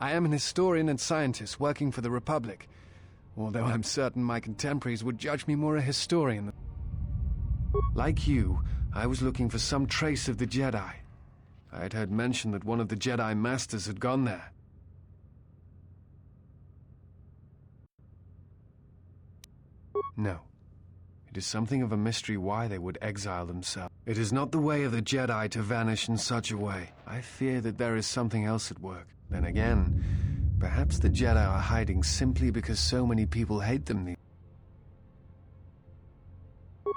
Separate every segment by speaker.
Speaker 1: I am an historian and scientist working for the Republic, although I'm certain my contemporaries would judge me more a historian than... Like you, I was looking for some trace of the Jedi. I had heard mention that one of the Jedi Masters had gone there. No. It is something of a mystery why they would exile themselves. It is not the way of the Jedi to vanish in such a way. I fear that there is something else at work. Then again, perhaps the Jedi are hiding simply because so many people hate them.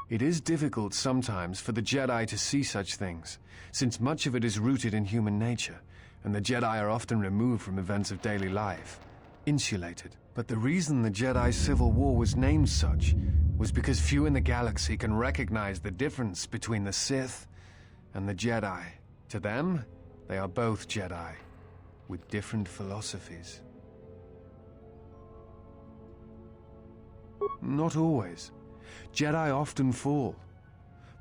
Speaker 1: It is difficult sometimes for the Jedi to see such things, since much of it is rooted in human nature, and the Jedi are often removed from events of daily life, insulated. But the reason the Jedi Civil War was named such was because few in the galaxy can recognize the difference between the Sith and the Jedi. To them, they are both Jedi, with different philosophies. Not always. Jedi often fall.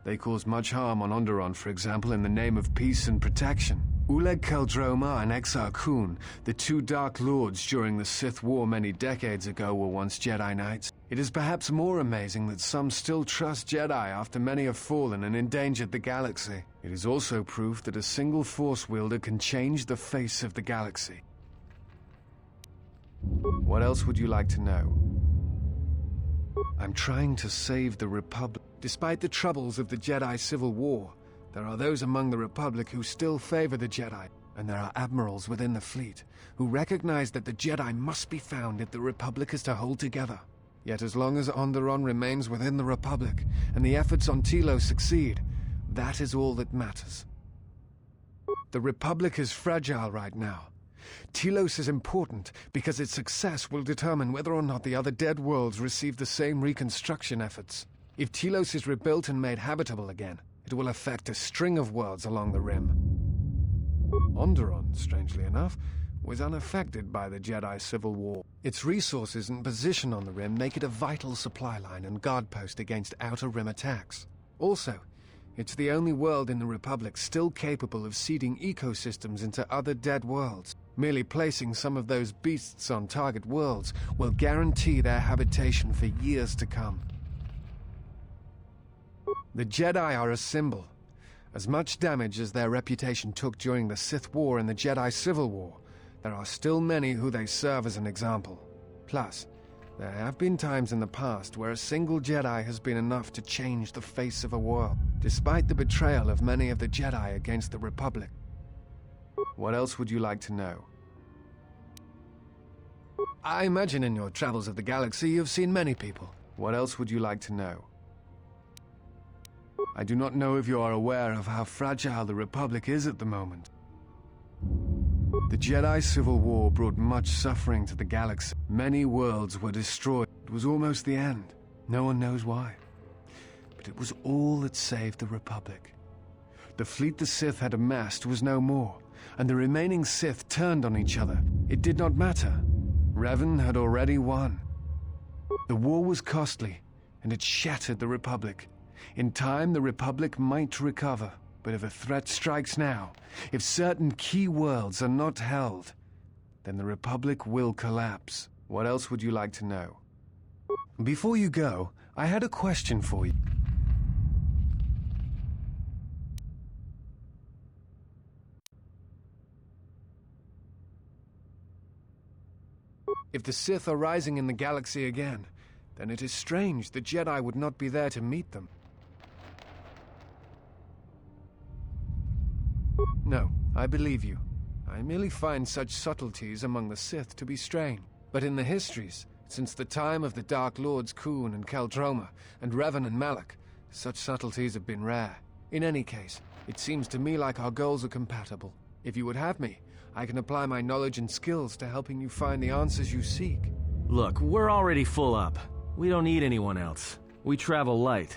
Speaker 1: They cause much harm on Onderon, for example, in the name of peace and protection. Uleg Qel-Droma and Exar Kun, the two Dark Lords during the Sith War many decades ago, were once Jedi Knights. It is perhaps more amazing that some still trust Jedi after many have fallen and endangered the galaxy. It is also proof that a single Force wielder can change the face of the galaxy. What else would you like to know? I'm trying to save the Republic. Despite the troubles of the Jedi Civil War, there are those among the Republic who still favor the Jedi, and there are admirals within the fleet who recognize that the Jedi must be found if the Republic is to hold together. Yet as long as Onderon remains within the Republic, and the efforts on Telos succeed, that is all that matters. The Republic is fragile right now. Telos is important because its success will determine whether or not the other dead worlds receive the same reconstruction efforts. If Telos is rebuilt and made habitable again, it will affect a string of worlds along the rim. Onderon, strangely enough, was unaffected by the Jedi Civil War. Its resources and position on the rim make it a vital supply line and guard post against outer rim attacks. Also, it's the only world in the Republic still capable of seeding ecosystems into other dead worlds. Merely placing some of those beasts on target worlds will guarantee their habitation for years to come. The Jedi are a symbol. As much damage as their reputation took during the Sith War and the Jedi Civil War, there are still many who they serve as an example. Plus, there have been times in the past where a single Jedi has been enough to change the face of a world, despite the betrayal of many of the Jedi against the Republic. What else would you like to know? I imagine in your travels of the galaxy you've seen many people. What else would you like to know? I do not know if you are aware of how fragile the Republic is at the moment. The Jedi Civil War brought much suffering to the galaxy. Many worlds were destroyed. It was almost the end. No one knows why. But it was all that saved the Republic. The fleet the Sith had amassed was no more, and the remaining Sith turned on each other. It did not matter. Revan had already won. The war was costly, and it shattered the Republic. In time, the Republic might recover, but if a threat strikes now, if certain key worlds are not held, then the Republic will collapse. What else would you like to know? Before you go, I had a question for you. If the Sith are rising in the galaxy again, then it is strange the Jedi would not be there to meet them. No, I believe you. I merely find such subtleties among the Sith to be strange. But in the histories, since the time of the Dark Lords Kun and Qel-Droma, and Revan and Malak, such subtleties have been rare. In any case, it seems to me like our goals are compatible. If you would have me, I can apply my knowledge and skills to helping you find the answers you seek.
Speaker 2: Look, we're already full up. We don't need anyone else. We travel light.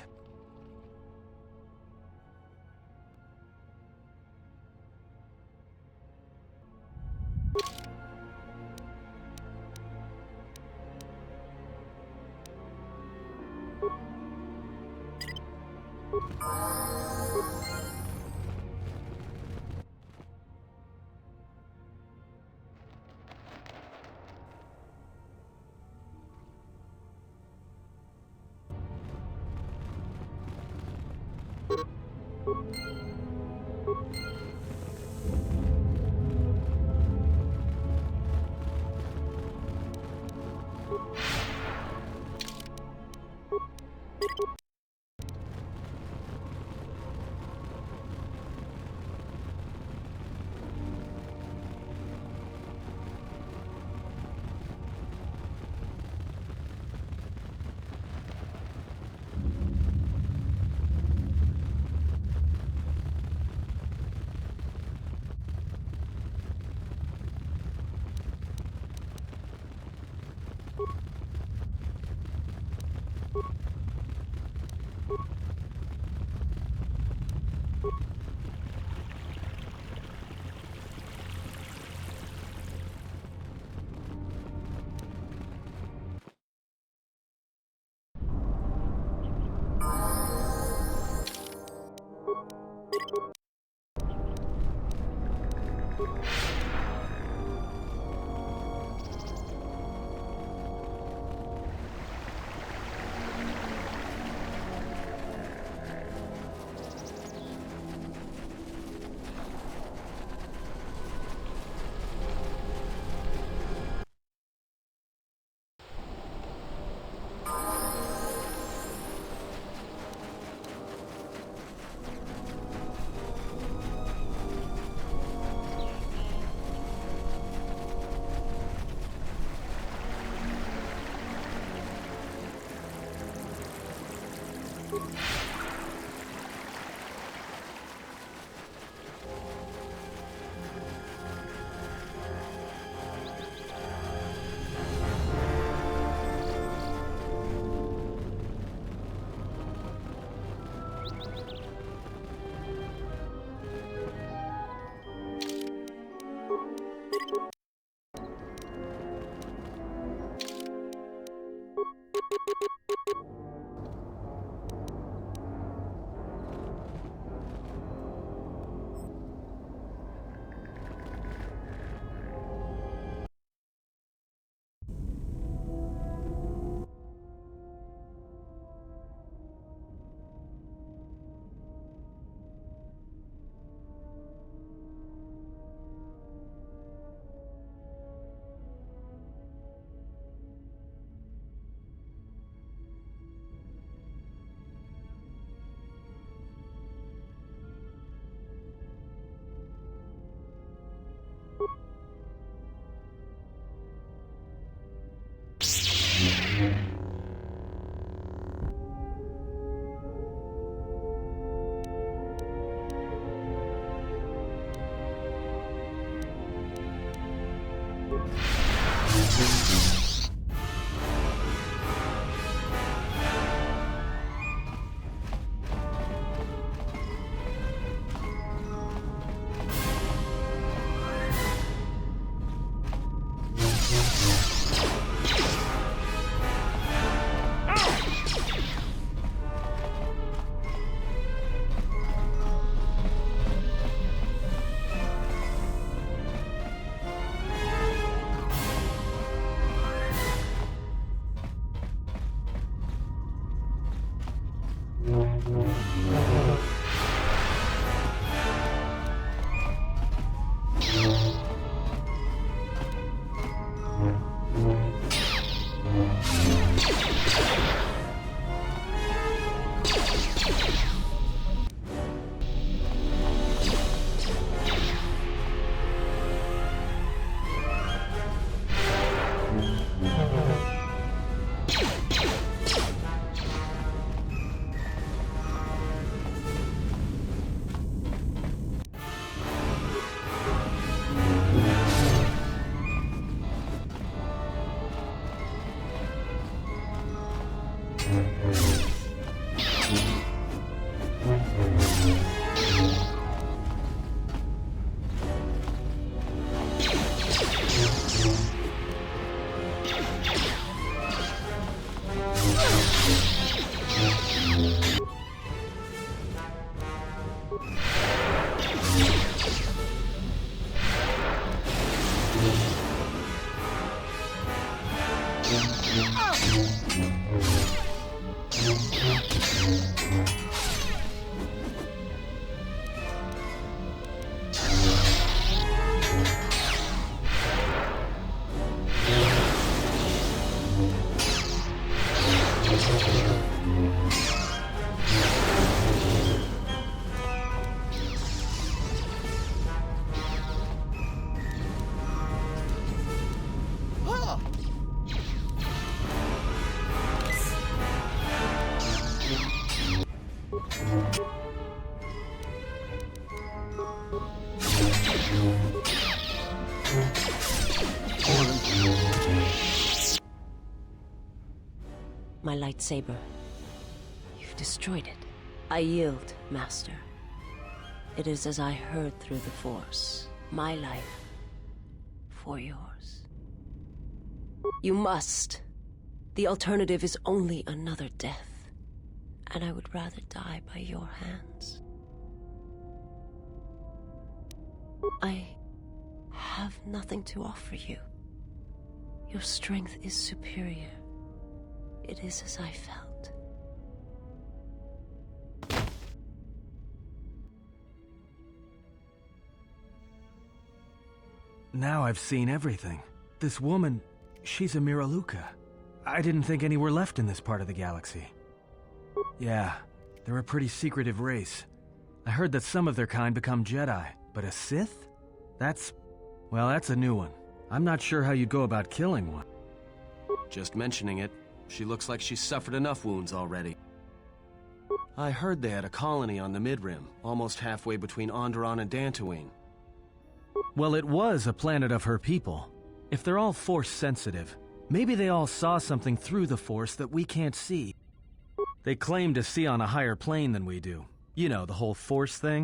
Speaker 3: My lightsaber. You've destroyed it. I yield, Master. It is as I heard through the Force. My life for yours. You must. The alternative is only another death. And I would rather die by your hands. I have nothing to offer you. Your strength is superior. It is as I felt.
Speaker 2: Now I've seen everything. This woman, she's a Miraluka. I didn't think any were left in this part of the galaxy. Yeah, they're a pretty secretive race. I heard that some of their kind become Jedi, but a Sith? That's a new one. I'm not sure how you'd go about killing one.
Speaker 4: Just mentioning it, she looks like she's suffered enough wounds already. I heard they had a colony on the Mid-Rim, almost halfway between Onderon and Dantooine.
Speaker 2: Well, it was a planet of her people. If they're all Force-sensitive, maybe they all saw something through the Force that we can't see. They claim to see on a higher plane than we do. You know, the whole Force thing.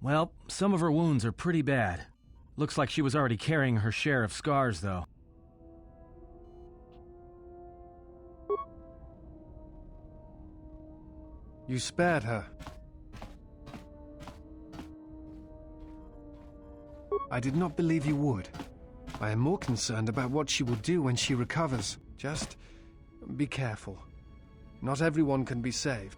Speaker 2: Well, some of her wounds are pretty bad. Looks like she was already carrying her share of scars, though.
Speaker 1: You spared her. I did not believe you would. I am more concerned about what she will do when she recovers. Just be careful. Not everyone can be saved.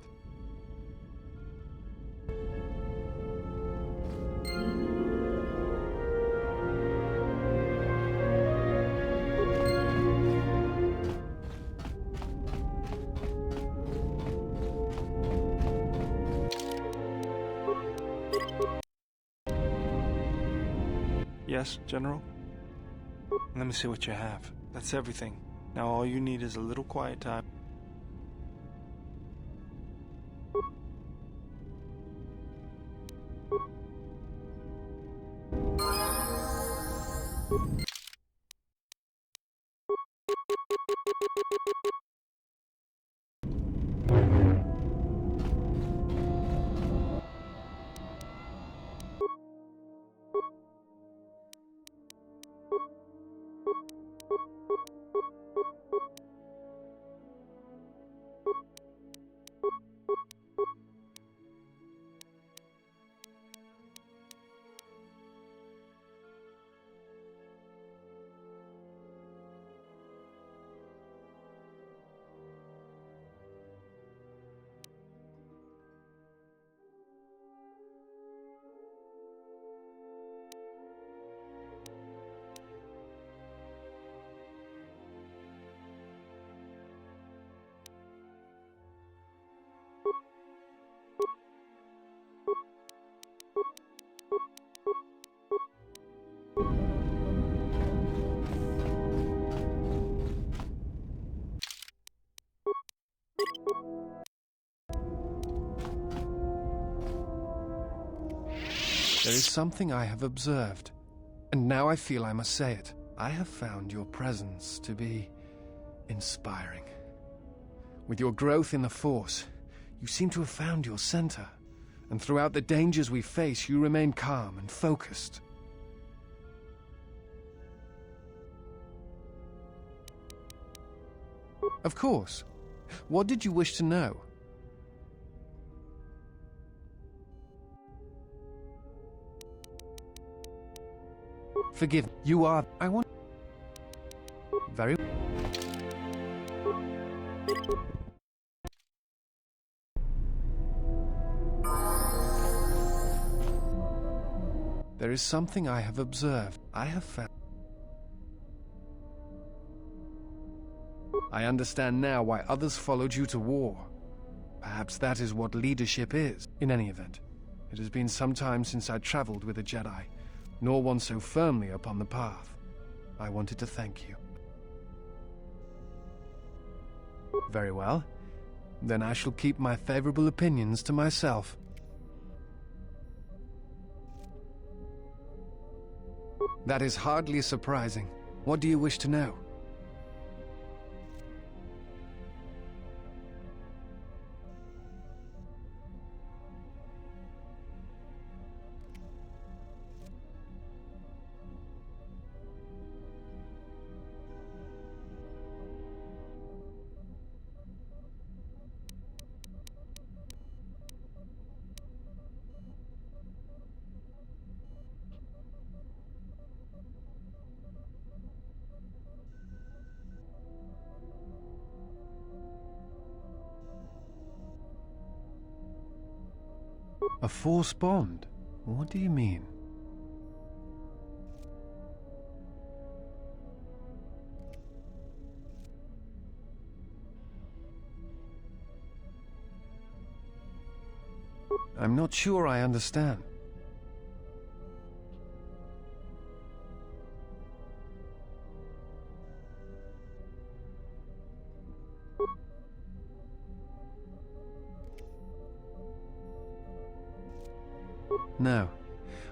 Speaker 5: Yes, General? Let me see what you have. That's everything. Now all you need is a little quiet time.
Speaker 1: There is something I have observed, and now I feel I must say it. I have found your presence to be inspiring. With your growth in the Force, you seem to have found your center, and throughout the dangers we face, you remain calm and focused. Of course. What did you wish to know? Forgive me. You are... I want... Very... There is something I have observed. I have found... I understand now why others followed you to war. Perhaps that is what leadership is. In any event, it has been some time since I traveled with a Jedi, nor one so firmly upon the path. I wanted to thank you. Very well. Then I shall keep my favorable opinions to myself. That is hardly surprising. What do you wish to know? A Force bond? What do you mean? I'm not sure I understand. No.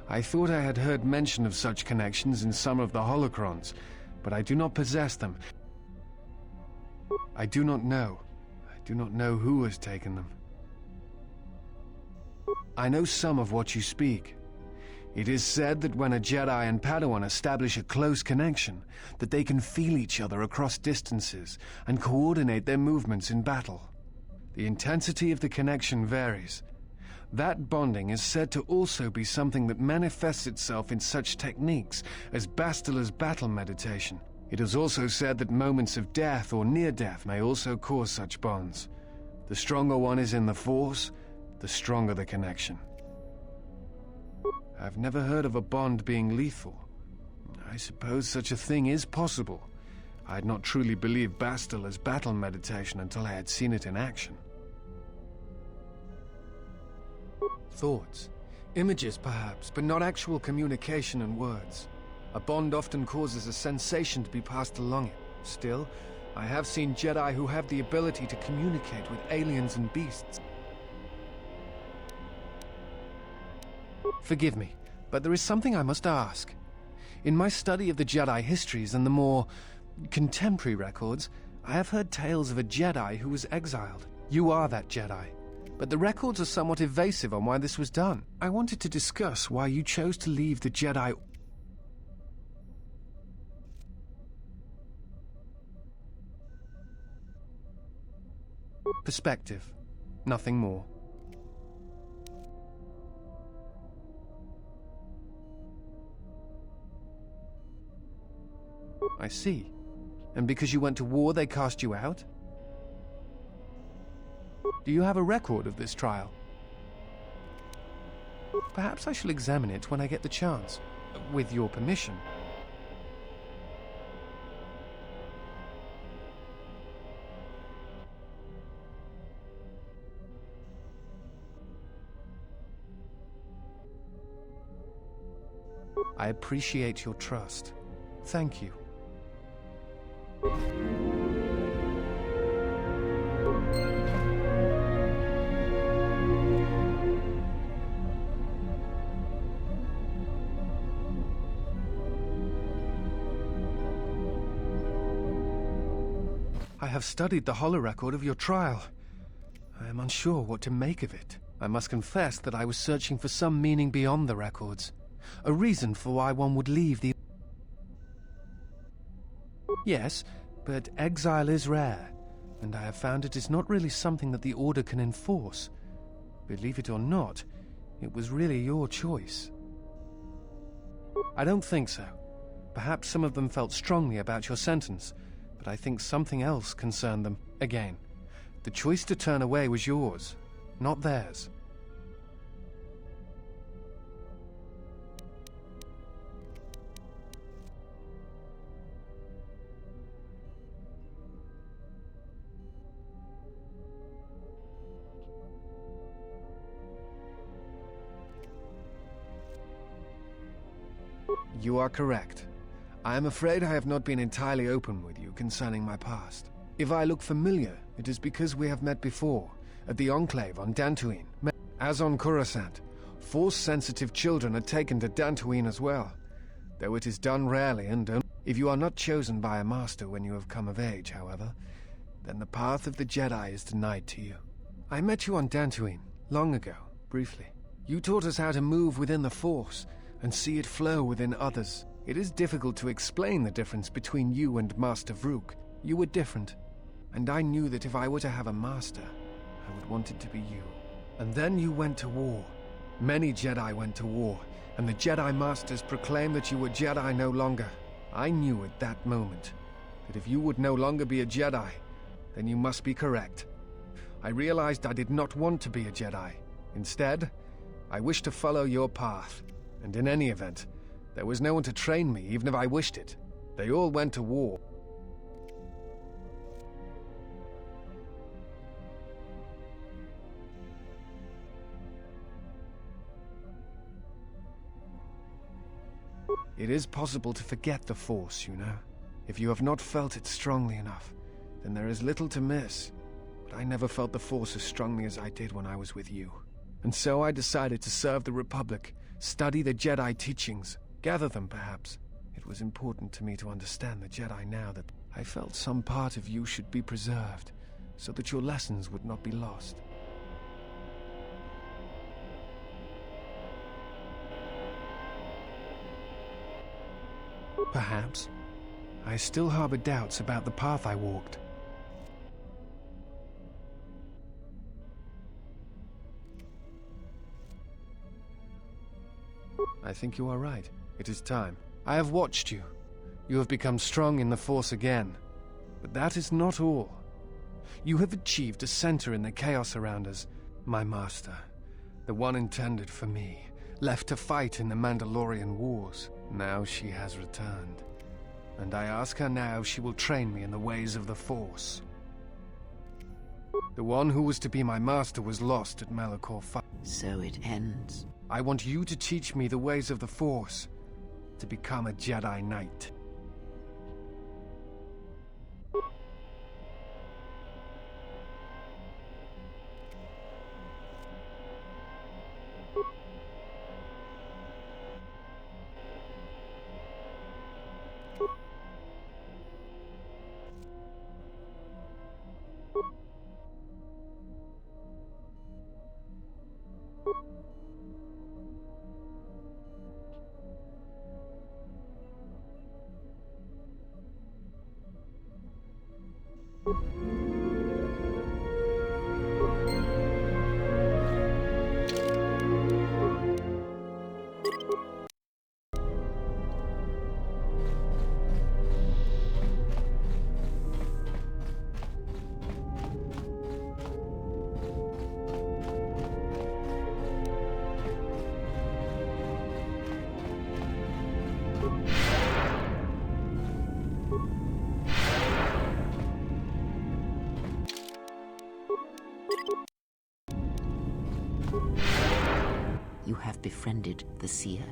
Speaker 1: I thought I had heard mention of such connections in some of the holocrons, but I do not possess them. I do not know. I do not know who has taken them. I know some of what you speak. It is said that when a Jedi and Padawan establish a close connection, that they can feel each other across distances and coordinate their movements in battle. The intensity of the connection varies. That bonding is said to also be something that manifests itself in such techniques as Bastila's battle meditation. It is also said that moments of death or near death may also cause such bonds. The stronger one is in the Force, the stronger the connection. I've never heard of a bond being lethal. I suppose such a thing is possible. I had not truly believed Bastila's battle meditation until I had seen it in action. Thoughts. Images, perhaps, but not actual communication and words. A bond often causes a sensation to be passed along it. Still, I have seen Jedi who have the ability to communicate with aliens and beasts. Forgive me, but there is something I must ask. In my study of the Jedi histories and the more contemporary records, I have heard tales of a Jedi who was exiled. You are that Jedi. But the records are somewhat evasive on why this was done. I wanted to discuss why you chose to leave the Jedi. Perspective. Nothing more. I see. And because you went to war, they cast you out? Do you have a record of this trial? Perhaps I shall examine it when I get the chance, with your permission. I appreciate your trust. Thank you. I have studied the holorecord of your trial. I am unsure what to make of it. I must confess that I was searching for some meaning beyond the records. A reason for why one would leave the... Yes, but exile is rare, and I have found it is not really something that the Order can enforce. Believe it or not, it was really your choice. I don't think so. Perhaps some of them felt strongly about your sentence, but I think something else concerned them. Again, the choice to turn away was yours, not theirs. You are correct. I am afraid I have not been entirely open with you concerning my past. If I look familiar, it is because we have met before, at the Enclave on Dantooine. As on Coruscant, Force-sensitive children are taken to Dantooine as well. though it is done rarely and only. If you are not chosen by a master when you have come of age, however, then the path of the Jedi is denied to you. I met you on Dantooine, long ago, briefly. You taught us how to move within the Force and see it flow within others. It is difficult to explain the difference between you and Master Vrook. You were different, and I knew that if I were to have a master, I would want it to be you. And then you went to war. Many Jedi went to war, and the Jedi Masters proclaimed that you were Jedi no longer. I knew at that moment that if you would no longer be a Jedi, then you must be correct. I realized I did not want to be a Jedi. Instead, I wished to follow your path, and in any event, there was no one to train me even if I wished it. They all went to war. It is possible to forget the Force, you know. If you have not felt it strongly enough, then there is little to miss. But I never felt the Force as strongly as I did when I was with you. And so I decided to serve the Republic, study the Jedi teachings, gather them perhaps. It was important to me to understand the Jedi now that I felt some part of you should be preserved, so that your lessons would not be lost. Perhaps. I still harbor doubts about the path I walked. I think you are right. It is time. I have watched you. You have become strong in the Force again. But that is not all. You have achieved a center in the chaos around us. My master, the one intended for me, left to fight in the Mandalorian Wars. Now she has returned. And I ask her now if she will train me in the ways of the Force. The one who was to be my master was lost at Malachor 5.
Speaker 3: So it ends.
Speaker 1: I want you to teach me the ways of the Force, to become a Jedi Knight.
Speaker 3: You have befriended the Seer.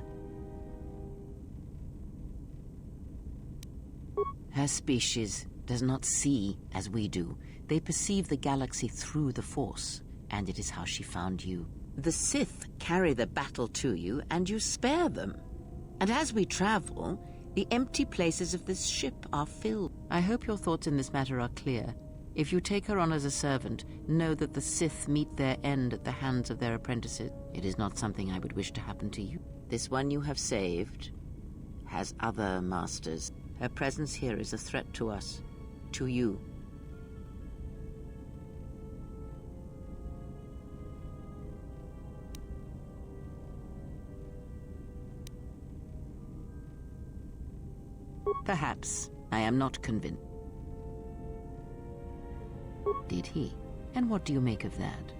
Speaker 3: Her species does not see as we do. They perceive the galaxy through the Force, and it is how she found you. The Sith carry the battle to you, and you spare them. And as we travel, the empty places of this ship are filled. I hope your thoughts in this matter are clear. If you take her on as a servant, know that the Sith meet their end at the hands of their apprentices. It is not something I would wish to happen to you. This one you have saved has other masters. Her presence here is a threat to us, to you. Perhaps. I am not convinced. Did he? And what do you make of that?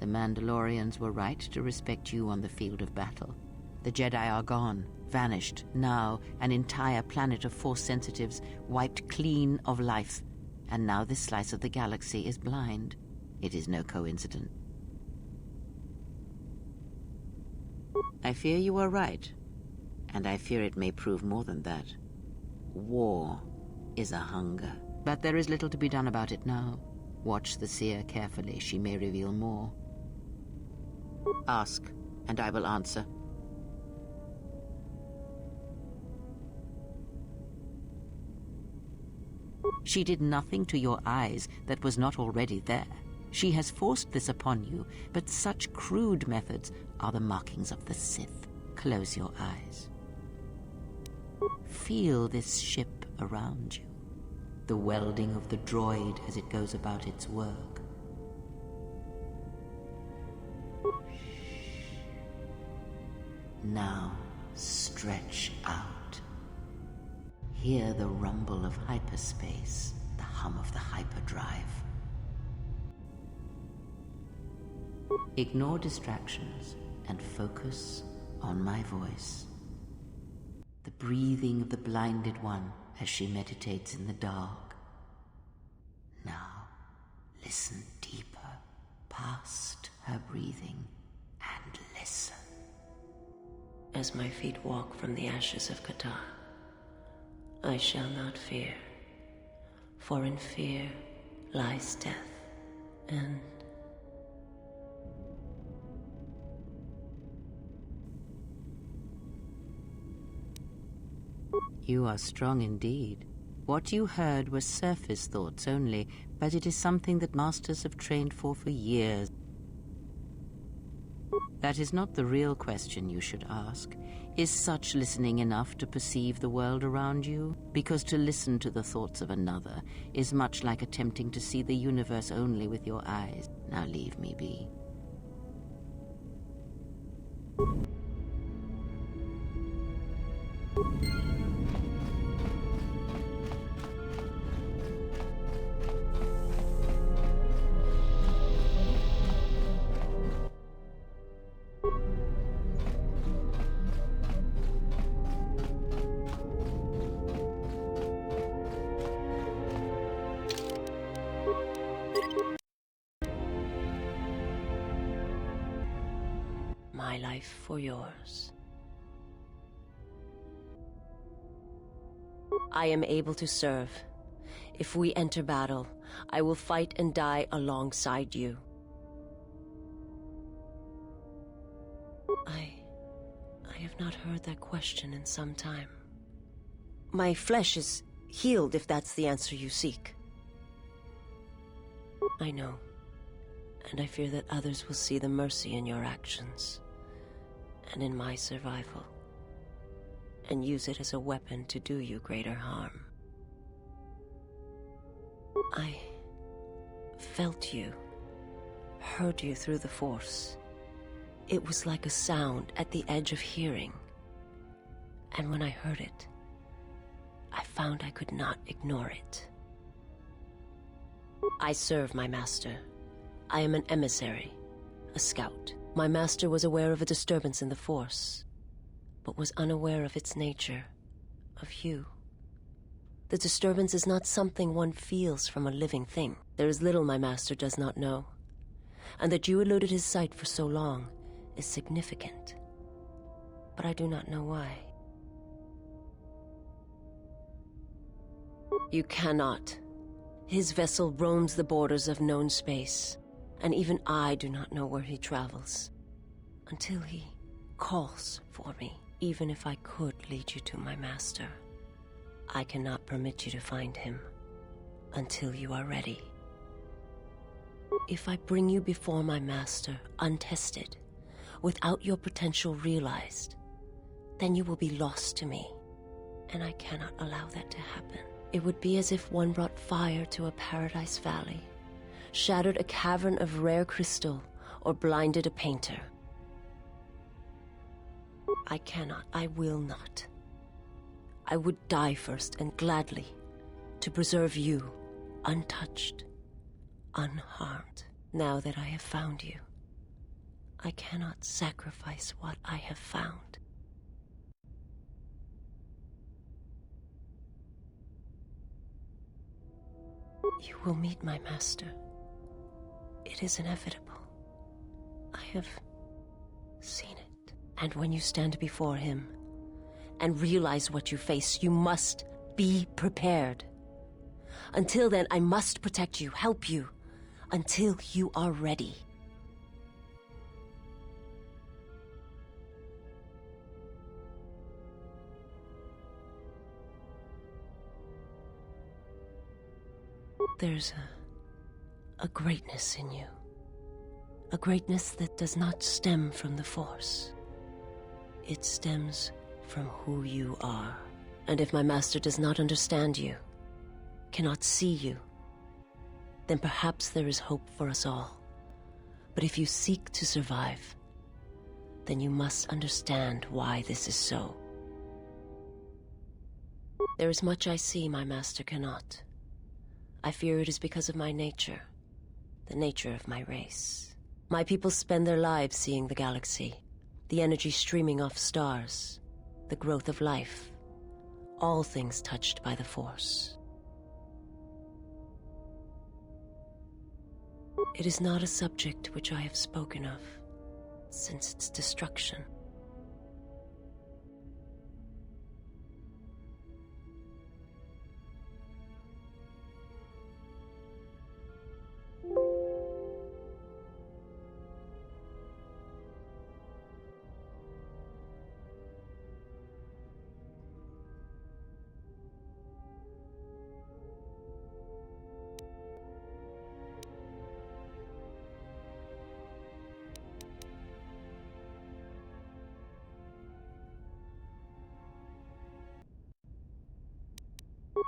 Speaker 3: The Mandalorians were right to respect you on the field of battle. The Jedi are gone, vanished. Now, an entire planet of Force sensitives wiped clean of life. And now this slice of the galaxy is blind. It is no coincidence. I fear you are right. And I fear it may prove more than that. War is a hunger. But there is little to be done about it now. Watch the Seer carefully. She may reveal more.
Speaker 6: Ask, and I will answer. She did nothing to your eyes that was not already there. She has forced this upon you, but such crude methods are the markings of the Sith. Close your eyes. Feel this ship around you, the welding of the droid as it goes about its work. Now, stretch out. Hear the rumble of hyperspace, the hum of the hyperdrive. Ignore distractions and focus on my voice. The breathing of the blinded one as she meditates in the dark. Now, listen deeper, past her breathing, and listen.
Speaker 3: As my feet walk from the ashes of Qatar, I shall not fear, for in fear lies death, and...
Speaker 6: You are strong indeed. What you heard was surface thoughts only, but it is something that masters have trained for years. That is not the real question you should ask. Is such listening enough to perceive the world around you? Because to listen to the thoughts of another is much like attempting to see the universe only with your eyes. Now leave me be.
Speaker 3: My life for yours. I am able to serve. If we enter battle, I will fight and die alongside you. I have not heard that question in some time. My flesh is healed if that's the answer you seek. I know, and I fear that others will see the mercy in your actions, and in my survival, and use it as a weapon to do you greater harm. I felt you, heard you through the Force. It was like a sound at the edge of hearing, and when I heard it, I found I could not ignore it. I serve my master. I am an emissary, a scout. My master was aware of a disturbance in the Force, but was unaware of its nature, of you. The disturbance is not something one feels from a living thing. There is little my master does not know, and that you eluded his sight for so long is significant. But I do not know why. You cannot. His vessel roams the borders of known space, and even I do not know where he travels, until he calls for me. Even if I could lead you to my master, I cannot permit you to find him until you are ready. If I bring you before my master untested, without your potential realized, then you will be lost to me, and I cannot allow that to happen. It would be as if one brought fire to a paradise valley, shattered a cavern of rare crystal, or blinded a painter. I cannot, I will not. I would die first, and gladly, to preserve you, untouched, unharmed. Now that I have found you, I cannot sacrifice what I have found. You will meet my master. It is inevitable. I have seen it. And when you stand before him and realize what you face, you must be prepared. Until then, I must protect you, help you, until you are ready. There's a greatness in you. A greatness that does not stem from the Force. It stems from who you are. And if my master does not understand you, cannot see you, then perhaps there is hope for us all. But if you seek to survive, then you must understand why this is so. There is much I see my master cannot. I fear it is because of my nature, the nature of my race. My people spend their lives seeing the galaxy, the energy streaming off stars, the growth of life, all things touched by the Force. It is not a subject which I have spoken of since its destruction.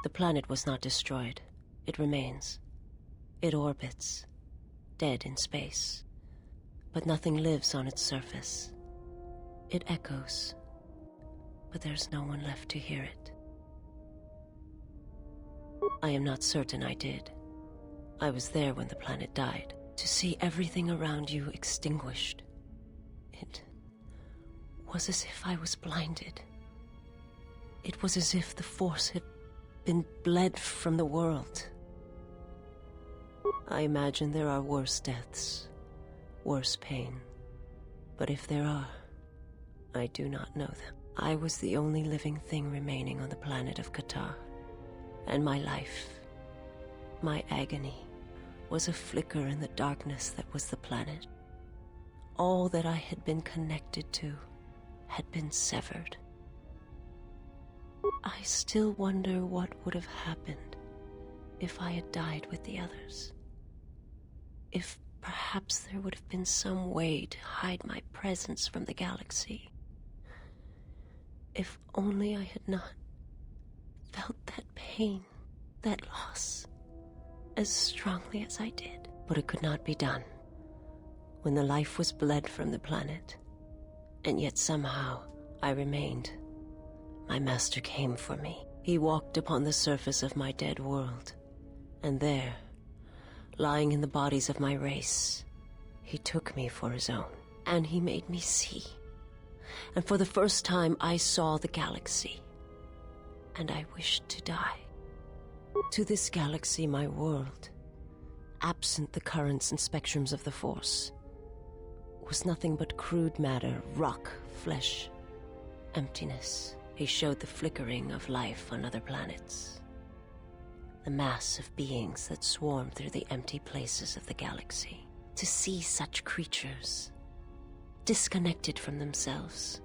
Speaker 3: The planet was not destroyed. It remains. It orbits, dead in space. But nothing lives on its surface. It echoes, but there's no one left to hear it. I am not certain I did. I was there when the planet died. To see everything around you extinguished. It was as if I was blinded. It was as if the Force had been bled from the world. I imagine there are worse deaths, worse pain. But if there are, I do not know them. I was the only living thing remaining on the planet of Qatar. And my life, my agony, was a flicker in the darkness that was the planet. All that I had been connected to had been severed. I still wonder what would have happened if I had died with the others. If perhaps there would have been some way to hide my presence from the galaxy. If only I had not felt that pain, that loss, as strongly as I did. But it could not be done. When the life was bled from the planet, and yet somehow I remained. My master came for me. He walked upon the surface of my dead world. And there, lying in the bodies of my race, he took me for his own. And he made me see. And for the first time, I saw the galaxy. And I wished to die. To this galaxy, my world, absent the currents and spectrums of the Force, was nothing but crude matter, rock, flesh, emptiness. He showed the flickering of life on other planets. The mass of beings that swarm through the empty places of the galaxy. To see such creatures, disconnected from themselves,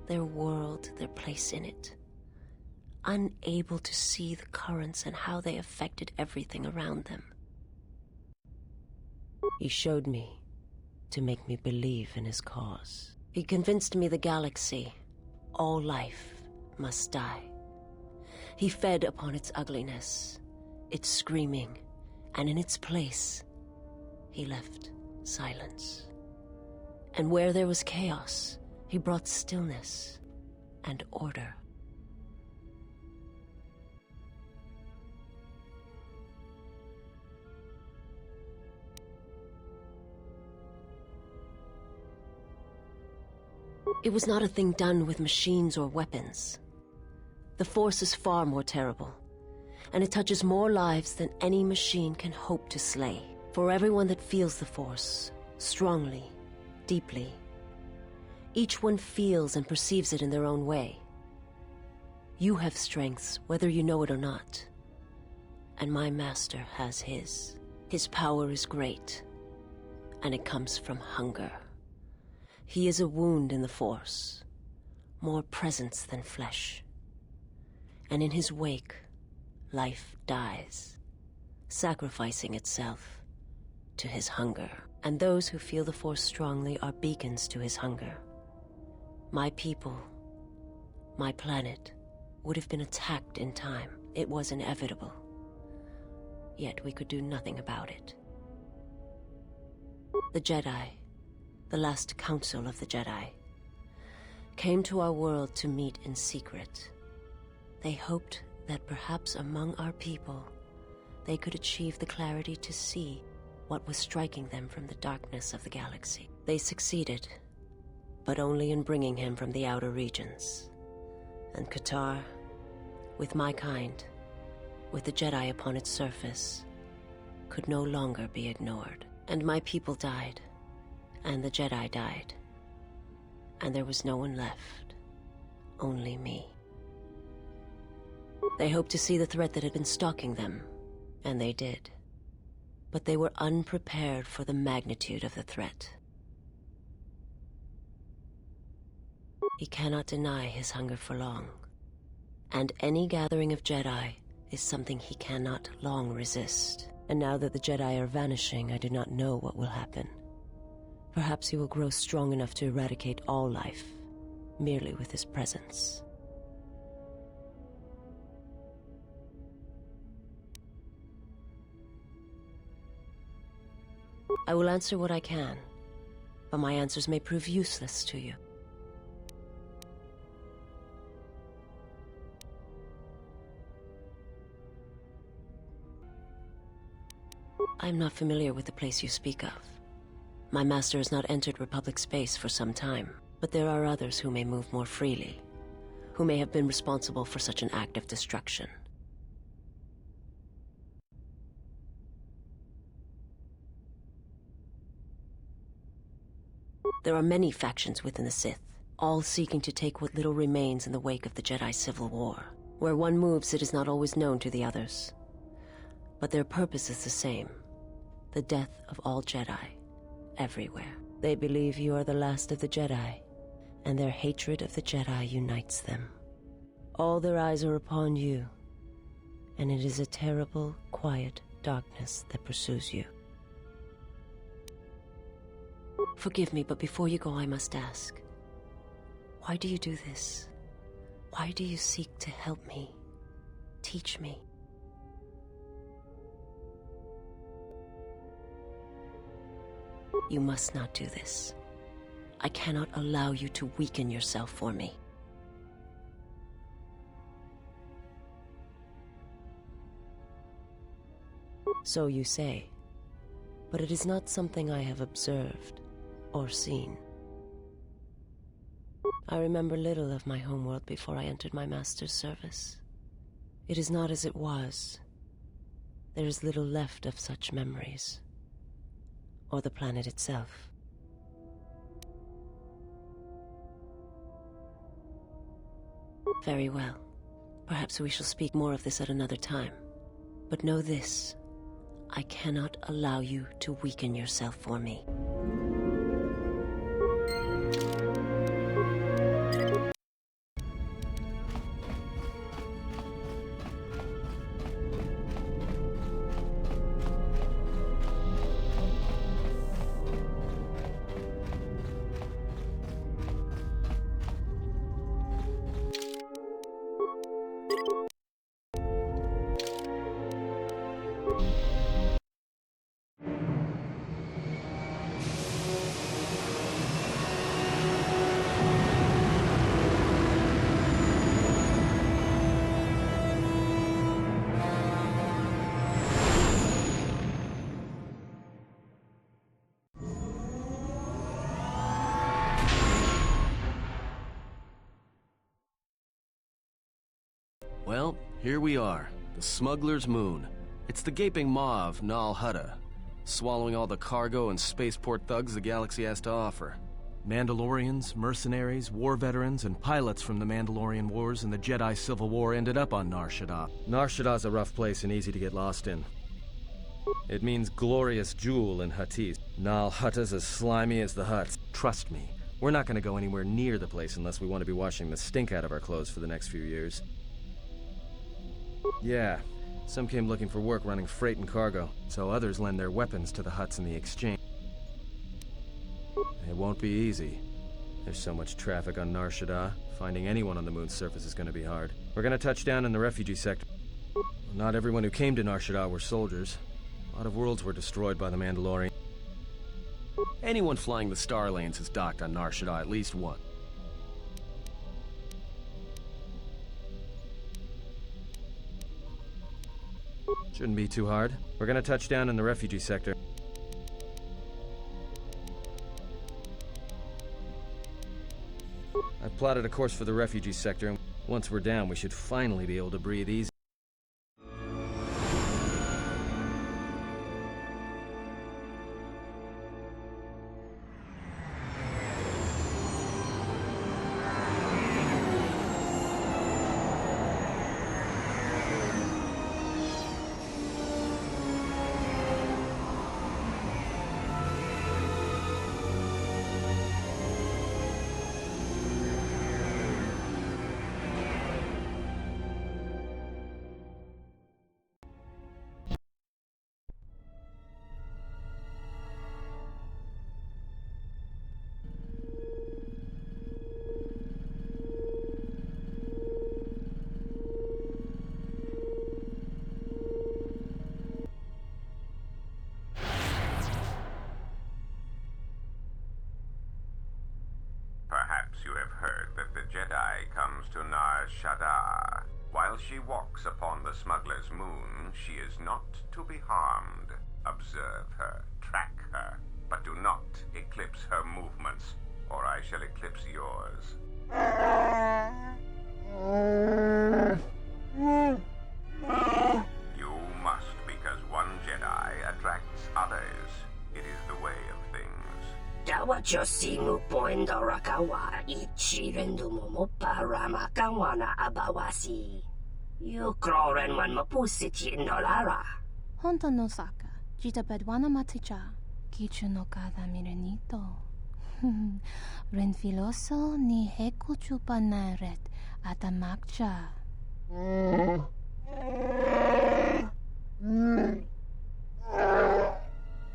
Speaker 3: their world, their place in it, unable to see the currents and how they affected everything around them. He showed me to make me believe in his cause. He convinced me the galaxy, all life, must die. He fed upon its ugliness, its screaming, and in its place, he left silence. And where there was chaos, he brought stillness and order. It was not a thing done with machines or weapons. The Force is far more terrible, and it touches more lives than any machine can hope to slay. For everyone that feels the Force, strongly, deeply, each one feels and perceives it in their own way. You have strengths, whether you know it or not. And my master has his. His power is great, and it comes from hunger. He is a wound in the Force, more presence than flesh. And in his wake, life dies. sacrificing itself to his hunger. And those who feel the Force strongly are beacons to his hunger. My people, my planet, would have been attacked in time. It was inevitable. Yet we could do nothing about it. The Jedi, the last council of the Jedi, came to our world to meet in secret. They hoped that perhaps among our people, they could achieve the clarity to see what was striking them from the darkness of the galaxy. They succeeded, but only in bringing him from the outer regions. And Qatar, with my kind, with the Jedi upon its surface, could no longer be ignored. And my people died, and the Jedi died. And there was no one left, only me. They hoped to see the threat that had been stalking them, and they did. But they were unprepared for the magnitude of the threat. He cannot deny his hunger for long, and any gathering of Jedi is something he cannot long resist. And now that the Jedi are vanishing, I do not know what will happen. Perhaps he will grow strong enough to eradicate all life, merely with his presence. I will answer what I can, but my answers may prove useless to you. I am not familiar with the place you speak of. My master has not entered Republic space for some time, but there are others who may move more freely, who may have been responsible for such an act of destruction. There are many factions within the Sith, all seeking to take what little remains in the wake of the Jedi Civil War. Where one moves, it is not always known to the others. But their purpose is the same. The death of all Jedi, everywhere. They believe you are the last of the Jedi, and their hatred of the Jedi unites them. All their eyes are upon you, and it is a terrible, quiet darkness that pursues you. Forgive me, but before you go, I must ask. Why do you do this? Why do you seek to help me? Teach me? You must not do this. I cannot allow you to weaken yourself for me. So you say, but it is not something I have observed or seen. I remember little of my homeworld before I entered my master's service. It is not as it was. There is little left of such memories, or the planet itself. Very well. Perhaps we shall speak more of this at another time. But know this, I cannot allow you to weaken yourself for me.
Speaker 4: Well, here we are, the Smuggler's Moon. It's the gaping maw of Nal Hutta, swallowing all the cargo and spaceport thugs the galaxy has to offer.
Speaker 2: Mandalorians, mercenaries, war veterans, and pilots from the Mandalorian Wars and the Jedi Civil War ended up on Nar Shaddaa.
Speaker 7: Nar Shaddaa's a rough place and easy to get lost in. It means glorious jewel in Huttese. Nal Hutta's as slimy as the Hutts.
Speaker 2: Trust me, we're not going to go anywhere near the place unless we want to be washing the stink out of our clothes for the next few years.
Speaker 7: Yeah, Some came looking for work running freight and cargo, so others lend their weapons to the Hutts in the exchange. It won't be easy. There's so much traffic on Nar Shaddaa, finding anyone on the moon's surface is gonna be hard. We're gonna touch down in the refugee sector. Not everyone who came to Nar Shaddaa were soldiers. A lot of worlds were destroyed by the Mandalorian.
Speaker 4: Anyone flying the Star Lanes has docked on Nar Shaddaa at least once.
Speaker 7: Shouldn't be too hard. We're gonna touch down in the refugee sector. I've plotted a course for the refugee sector, and once we're down, we should finally be able to breathe easy.
Speaker 8: Perhaps you have heard that the Jedi comes to Nar Shaddaa. While she walks upon the smuggler's moon, she is not to be harmed. Observe her, track her, but do not eclipse her movements, or I shall eclipse yours. You must, because one Jedi attracts others. It is the way of things.
Speaker 9: Dawachosimu poindorakawa ichirendumu paramakawana abawasi. Yukroren wan mapusiti nolara.
Speaker 10: Honto no saka, jita bedwana maticha, kichu no kada mirenito. Renfiloso ni heku chupa naret atamakcha.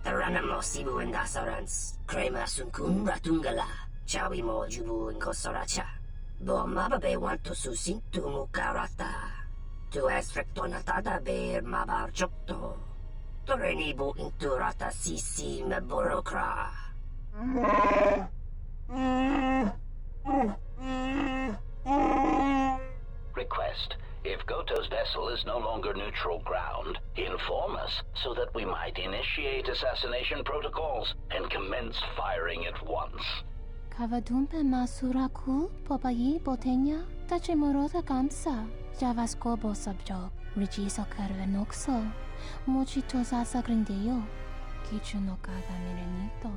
Speaker 9: Taranamo sibu indasarans, crema sunkun ratungala, chawi mo jubu inkosoracha. Bo mababe wanto susintu mukarata. Tu es rectonatada ber mabar chokto. Torenibu inturata sisi me borokra.
Speaker 11: Request. If Goto's vessel is no longer neutral ground, inform us so that we might initiate assassination protocols and commence firing at once.
Speaker 10: Kavadumpe masuraku popayi botenya tachimurota kamsa. Javasko bo subjob, rigiso carvenokso, mochitosa sagrindeyo, kichu no kada mirenito.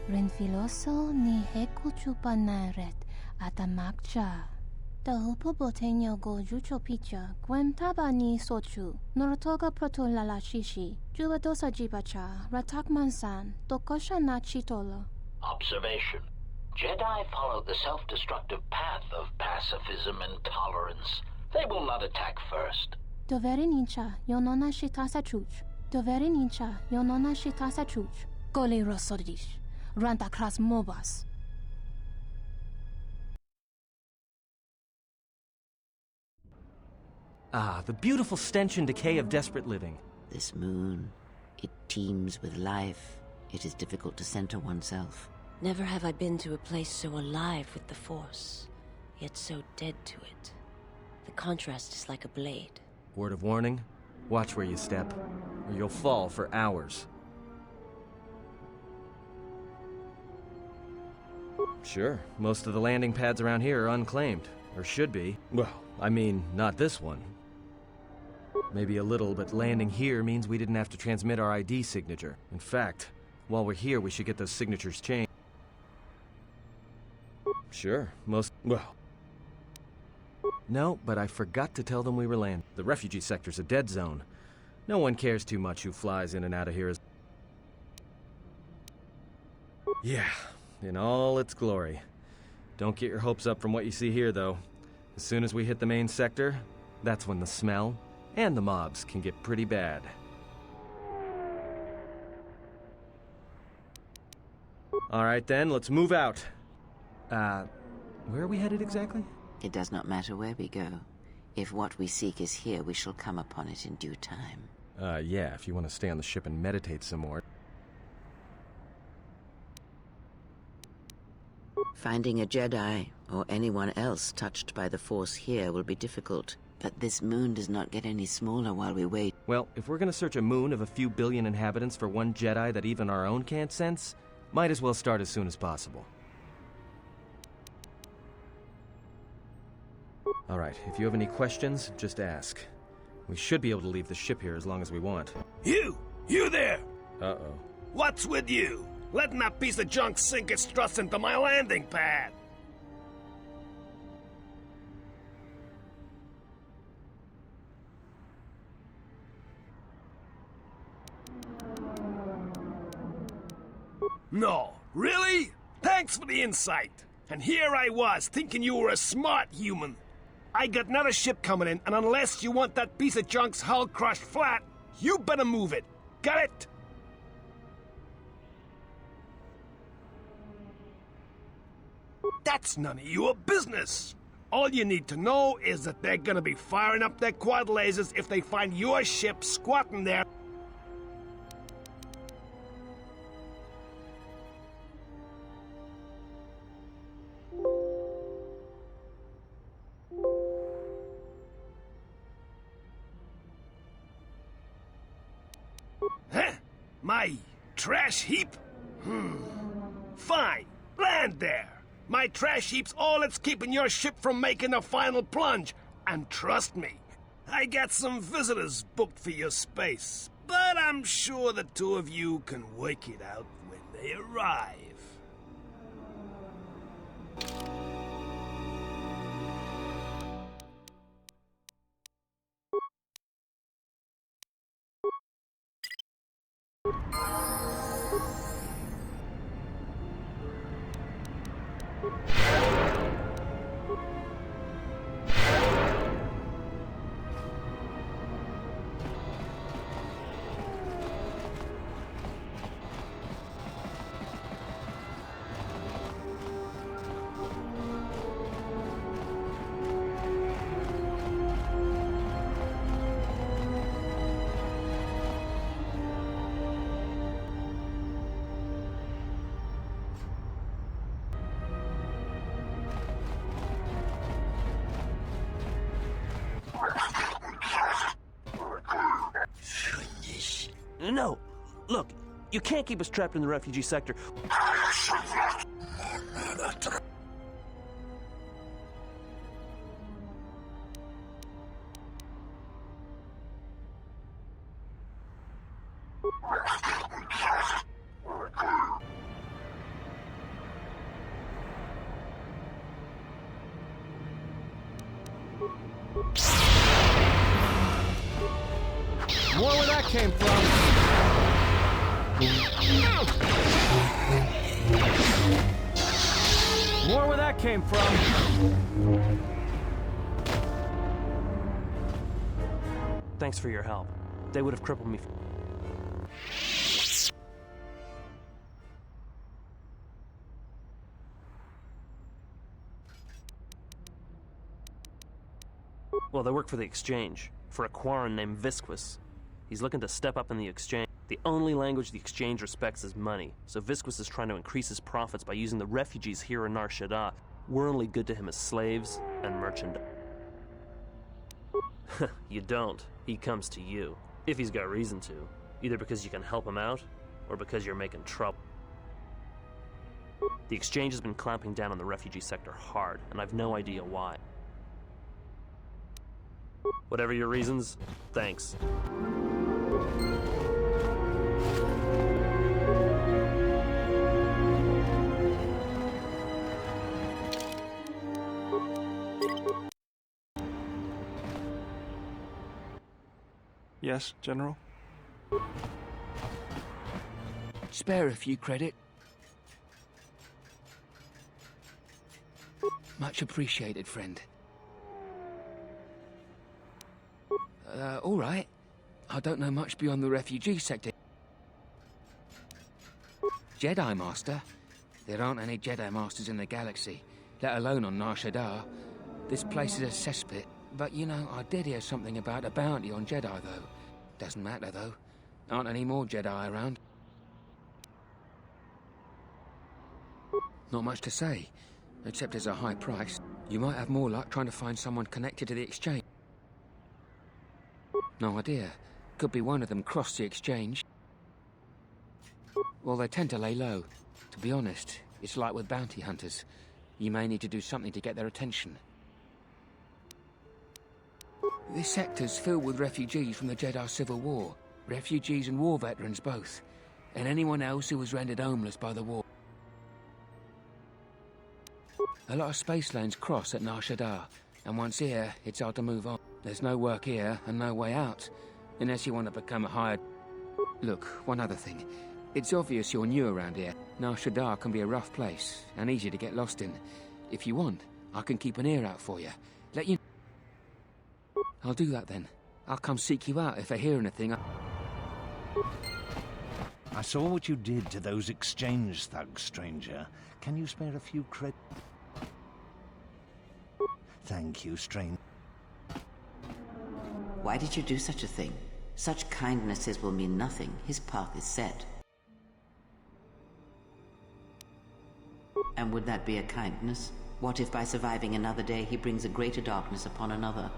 Speaker 10: Renfiloso ni heku chupa naret atamakcha. Tahupo boteño go jucho picha, gwen taba ni sochu, norotoga proto lalashishi, jubadosa jibacha, ratak mansan, tokosha na chitolo.
Speaker 11: Observation. Jedi follow the self-destructive path of pacifism and tolerance. They will not attack first.
Speaker 10: Doveri nincha, yonona shitasa chuch. Doveri nincha, yonona shitasa chuch. Goli rosodish, ranta kras mobas.
Speaker 2: Ah, the beautiful stench and decay of desperate living.
Speaker 6: This moon, it teems with life. It is difficult to center oneself.
Speaker 3: Never have I been to a place so alive with the Force, yet so dead to it. The contrast is like a blade.
Speaker 7: Word of warning, watch where you step, or you'll fall for hours. Sure, most of the landing pads around here are unclaimed, or should be. Well, I mean, not this one. Maybe a little, but landing here means we didn't have to transmit our ID signature. In fact, while we're here, we should get those signatures changed. Sure, well... No, but I forgot to tell them we were landing. The refugee sector's a dead zone. No one cares too much who flies in and out of here. Yeah, in all its glory. Don't get your hopes up from what you see here, though. As soon as we hit the main sector, that's when the smell And the mobs can get pretty bad. Alright then, let's move out. Where are we headed exactly?
Speaker 6: It does not matter where we go. If what we seek is here, we shall come upon it in due time.
Speaker 7: Yeah, if you want to stay on the ship and meditate some more.
Speaker 6: Finding a Jedi, or anyone else touched by the Force here, will be difficult. But this moon does not get any smaller while we wait.
Speaker 7: Well, if we're gonna search a moon of a few billion inhabitants for one Jedi that even our own can't sense, might as well start as soon as possible. Alright, if you have any questions, just ask. We should be able to leave the ship here as long as we want.
Speaker 12: You there!
Speaker 7: Uh-oh.
Speaker 12: What's with you? Letting that piece of junk sink its struts into my landing pad! No, really? Thanks for the insight. And here I was, thinking you were a smart human. I got another ship coming in, and unless you want that piece of junk's hull crushed flat, you better move it. Got it? That's none of your business. All you need to know is that they're gonna be firing up their quad lasers if they find your ship squatting there. Huh? My trash heap? Fine. Land there. My trash heap's all that's keeping your ship from making the final plunge. And trust me, I got some visitors booked for your space. But I'm sure the two of you can work it out when they arrive.
Speaker 13: No! Look, you can't keep us trapped in the refugee sector.
Speaker 7: More where that came from. More where that came from.
Speaker 13: Thanks for your help. They would have crippled me. Well, they work for the Exchange, for a Quarren named Visquis. He's looking to step up in the Exchange. The only language the Exchange respects is money, so Visquis is trying to increase his profits by using the refugees here in Nar Shaddaa. We're only good to him as slaves and merchandise. You don't. He comes to you. If he's got reason to. Either because you can help him out, or because you're making trouble. The Exchange has been clamping down on the refugee sector hard, and I've no idea why. Whatever your reasons, thanks.
Speaker 5: Yes, General?
Speaker 14: Spare a few credit. Much appreciated, friend. All right. I don't know much beyond the refugee sector. Jedi Master? There aren't any Jedi Masters in the galaxy, let alone on Nar Shaddaa. This place is a cesspit, but you know, I did hear something about a bounty on Jedi, though. Doesn't matter, though. Aren't any more Jedi around. Not much to say, except it's a high price. You might have more luck trying to find someone connected to the exchange. No idea. Could be one of them crossed the exchange. Well, they tend to lay low. To be honest, it's like with bounty hunters. You may need to do something to get their attention. This sector's filled with refugees from the Jedi Civil War. Refugees and war veterans both. And anyone else who was rendered homeless by the war. A lot of space lanes cross at Nar Shaddaa, and once here, it's hard to move on. There's no work here and no way out, unless you want to become a hired... Look, one other thing. It's obvious you're new around here. Nar Shaddaa can be a rough place, and easy to get lost in. If you want, I can keep an ear out for you. Let you... I'll do that then. I'll come seek you out if I hear anything.
Speaker 15: I saw what you did to those exchange thugs, stranger. Can you spare a few cred... Thank you, stranger.
Speaker 6: Why did you do such a thing? Such kindnesses will mean nothing. His path is set. And would that be a kindness? What if by surviving another day he brings a greater darkness upon another?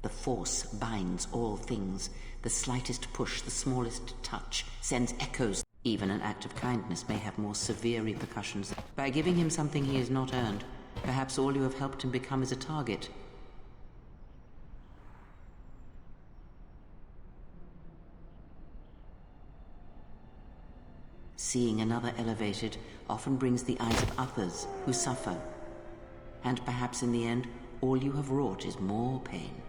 Speaker 6: The Force binds all things. The slightest push, the smallest touch, sends echoes. Even an act of kindness may have more severe repercussions. By giving him something he has not earned, perhaps all you have helped him become is a target. Seeing another elevated often brings the eyes of others who suffer. And perhaps in the end, all you have wrought is more pain.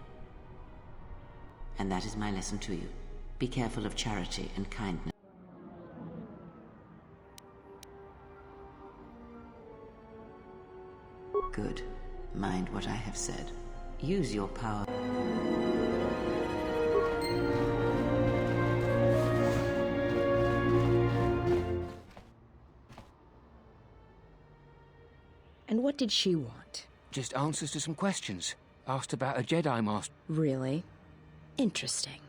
Speaker 6: And that is my lesson to you. Be careful of charity and kindness. Good. Mind what I have said. Use your power.
Speaker 3: And what did she want?
Speaker 14: Just answers to some questions. Asked about a Jedi Master.
Speaker 3: Really? Interesting.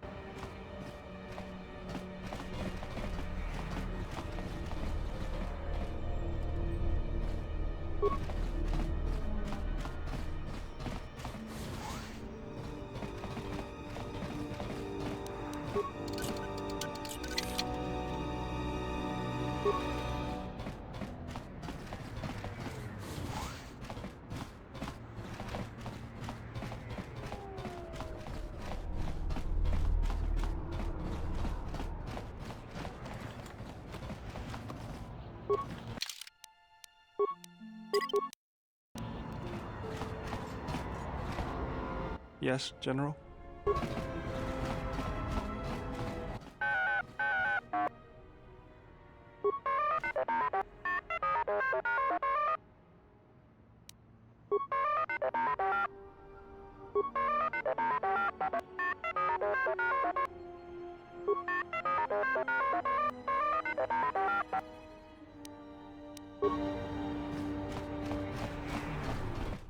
Speaker 5: Yes, General?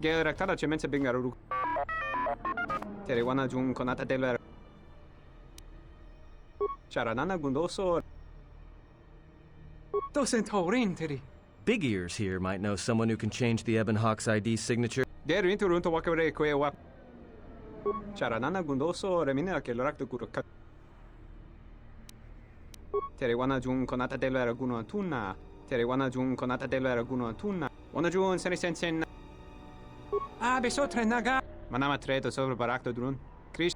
Speaker 16: Geraktada cemense bengaru. Terewana jun konata delver. Charanana gundoso. Docentaurin.
Speaker 7: Big Ears here might know someone who can change the Ebon Hawk's ID signature.
Speaker 16: Derin turunto wakare kwewa. Charanana gundoso remina ke lorak de gurukat. Terewana jun konata delver guno tunna. Terewana jun konata delver guno tunna. Ona jun sensen. Ah, besotre naga. Manama treto sobre barakto drun. Chris.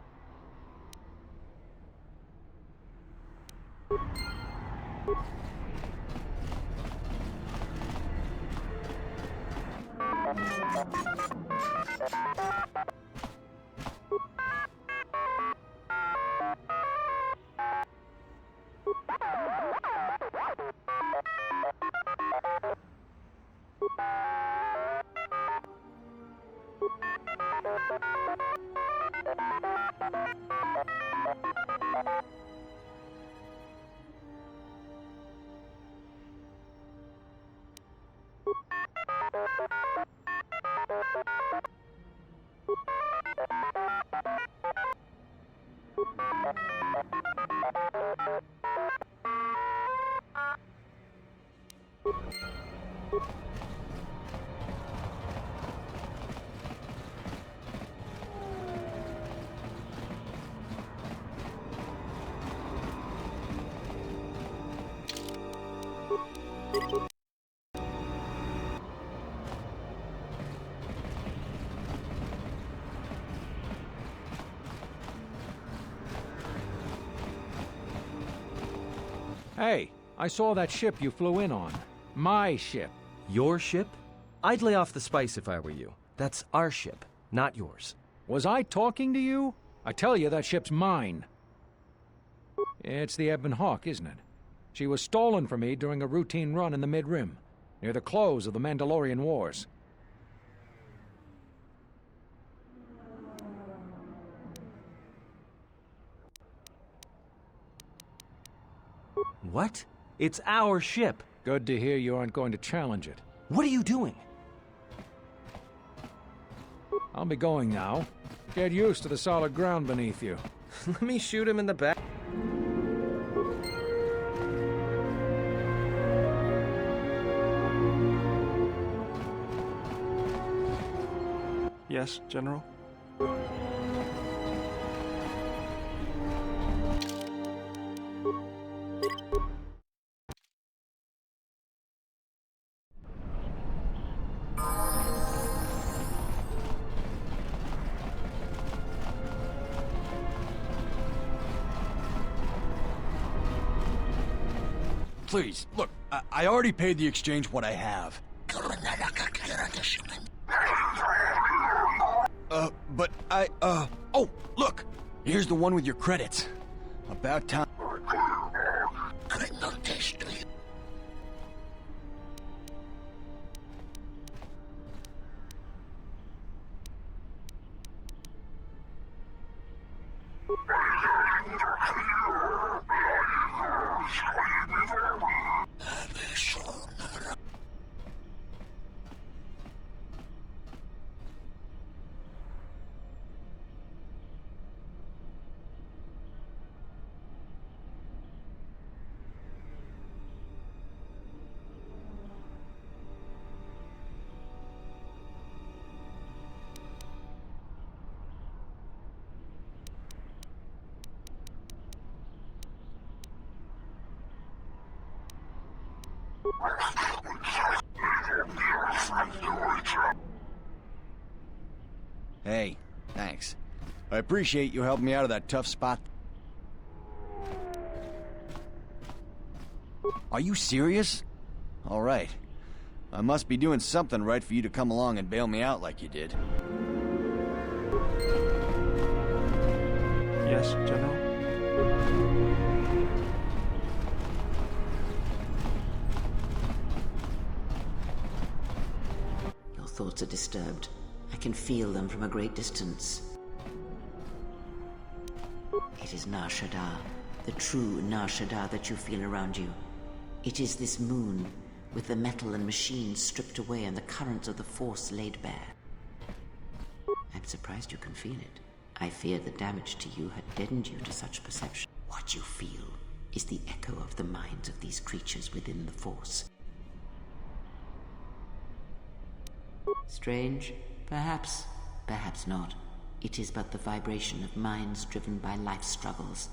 Speaker 17: Hey, I saw that ship you flew in on. My ship.
Speaker 7: Your ship? I'd lay off the spice if I were you. That's our ship, not yours.
Speaker 17: Was I talking to you? I tell you, that ship's mine. It's the Ebon Hawk, isn't it? She was stolen from me during a routine run in the Mid-Rim, near the close of the Mandalorian Wars.
Speaker 7: What? It's our ship.
Speaker 17: Good to hear you aren't going to challenge it.
Speaker 7: What are you doing?
Speaker 17: I'll be going now. Get used to the solid ground beneath you.
Speaker 7: Let me shoot him in the back.
Speaker 5: Yes, General?
Speaker 18: Please, look, I already paid the exchange what I have. But oh, look! Here's the one with your credits. About time. Hey, thanks. I appreciate you helping me out of that tough spot. Are you serious? All right. I must be doing something right for you to come along and bail me out like you did.
Speaker 5: Yes, General?
Speaker 6: Your thoughts are disturbed. I can feel them from a great distance. It is Nar Shaddaa, the true Nar Shaddaa that you feel around you. It is this moon, with the metal and machines stripped away and the currents of the Force laid bare. I'm surprised you can feel it. I fear the damage to you had deadened you to such perception. What you feel is the echo of the minds of these creatures within the Force. Strange? Perhaps. Perhaps not. It is but the vibration of minds driven by life's struggles.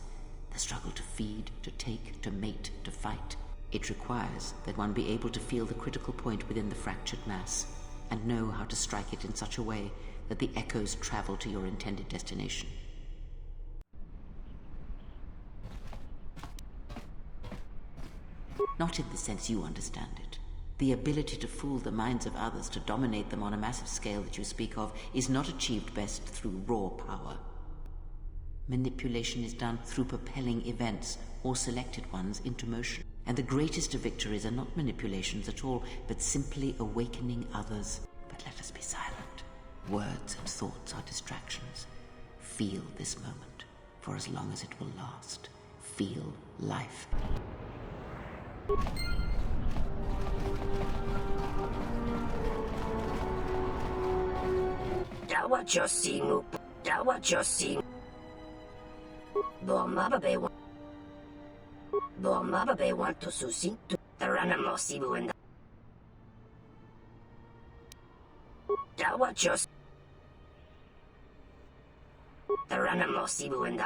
Speaker 6: The struggle to feed, to take, to mate, to fight. It requires that one be able to feel the critical point within the fractured mass, and know how to strike it in such a way that the echoes travel to your intended destination. Not in the sense you understand it. The ability to fool the minds of others, to dominate them on a massive scale that you speak of, is not achieved best through raw power. Manipulation is done through propelling events, or selected ones, into motion. And the greatest of victories are not manipulations at all, but simply awakening others. But let us be silent. Words and thoughts are distractions. Feel this moment, for as long as it will last. Feel life.
Speaker 9: Dawa Josimu. Dawa Josimu. Bomababe want to susin to Taranamosibu and Dawa Jos Taranamosibu and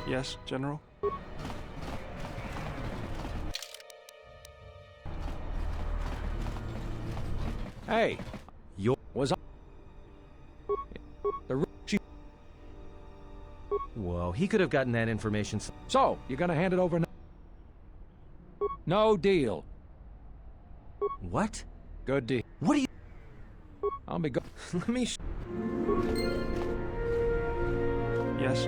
Speaker 5: Yes, General?
Speaker 17: Hey, was I?
Speaker 7: Whoa, he could have gotten that information.
Speaker 17: So, you're gonna hand it over now? No deal.
Speaker 7: What?
Speaker 17: Good deal.
Speaker 7: What do you...
Speaker 17: I'll be go...
Speaker 7: Let me
Speaker 5: Yes,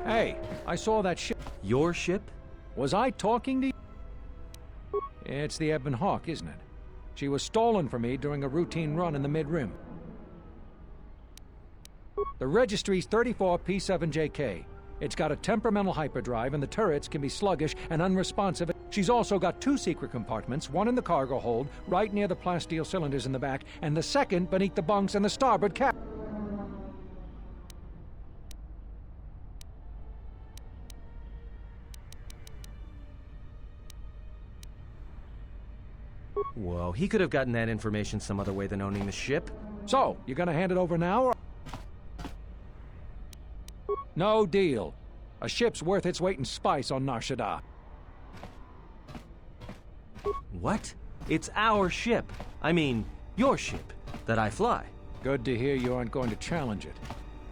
Speaker 17: Hey, I saw that ship.
Speaker 7: Your ship?
Speaker 17: Was I talking to you? It's the Ebon Hawk, isn't it? She was stolen from me during a routine run in the mid-rim. The registry's 34P7JK. It's got a temperamental hyperdrive, and the turrets can be sluggish and unresponsive. She's also got 2 secret compartments, one in the cargo hold, right near the plasteel cylinders in the back, and the second beneath the bunks in the starboard cap.
Speaker 7: Whoa, he could have gotten that information some other way than owning the ship.
Speaker 17: So, you gonna hand it over now, or...? No deal. A ship's worth its weight in spice on Nar Shaddaa.
Speaker 7: What? It's our ship. I mean, your ship, that I fly.
Speaker 17: Good to hear you aren't going to challenge it.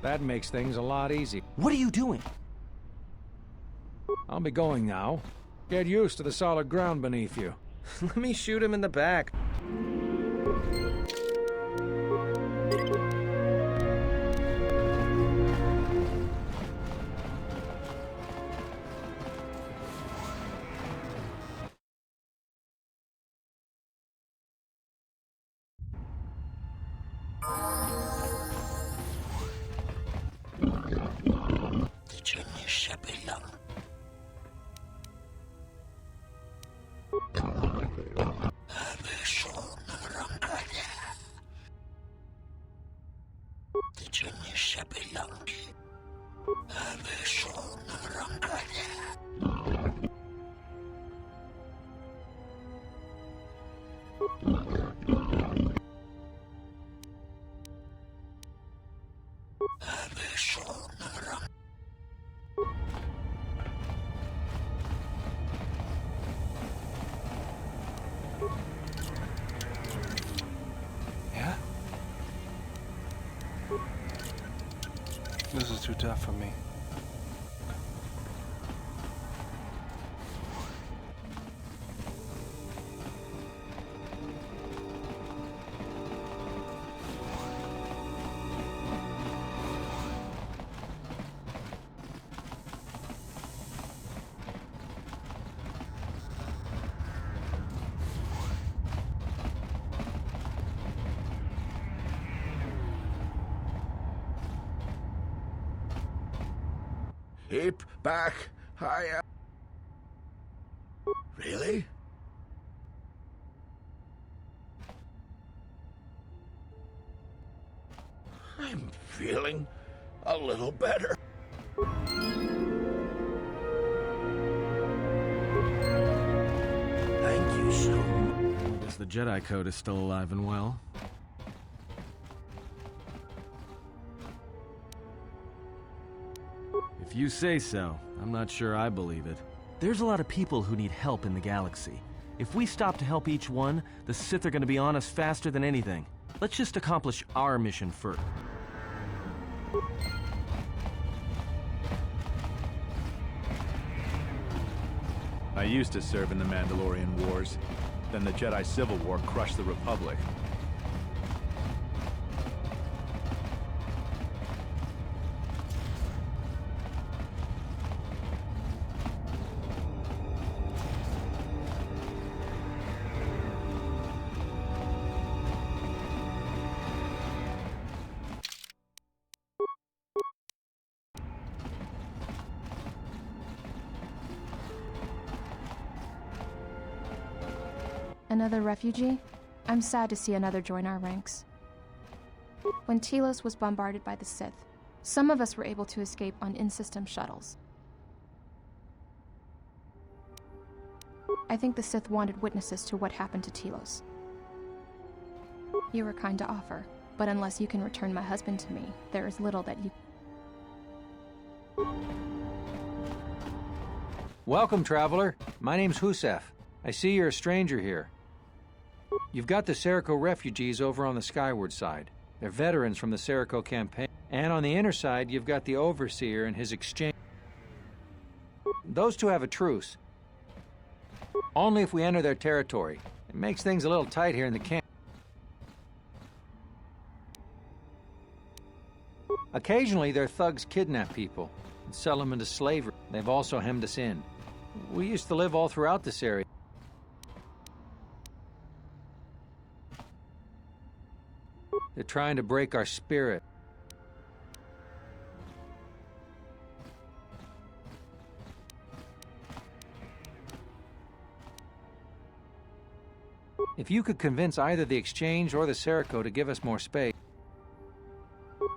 Speaker 17: That makes things a lot easier.
Speaker 7: What are you doing?
Speaker 17: I'll be going now. Get used to the solid ground beneath you.
Speaker 7: Let me shoot him in the back.
Speaker 5: Yeah? This is too tough for me.
Speaker 19: Keep back, higher. Really? I'm feeling a little better.
Speaker 7: Thank you so much. I guess the Jedi Code is still alive and well. If you say so, I'm not sure I believe it. There's a lot of people who need help in the galaxy. If we stop to help each one, the Sith are gonna be on us faster than anything. Let's just accomplish our mission first.
Speaker 20: I used to serve in the Mandalorian Wars. Then the Jedi Civil War crushed the Republic.
Speaker 10: Another refugee? I'm sad to see another join our ranks. When Telos was bombarded by the Sith, some of us were able to escape on in-system shuttles. I think the Sith wanted witnesses to what happened to Telos. You were kind to offer, but unless you can return my husband to me, there is little that you...
Speaker 17: Welcome, traveler. My name's Husef. I see you're a stranger here. You've got the Serico refugees over on the skyward side. They're veterans from the Serico campaign. And on the inner side, you've got the Overseer and his exchange. Those two have a truce. Only if we enter their territory. It makes things a little tight here in the camp. Occasionally, their thugs kidnap people and sell them into slavery. They've also hemmed us in. We used to live all throughout this area. They're trying to break our spirit. If you could convince either the Exchange or the Serico to give us more space.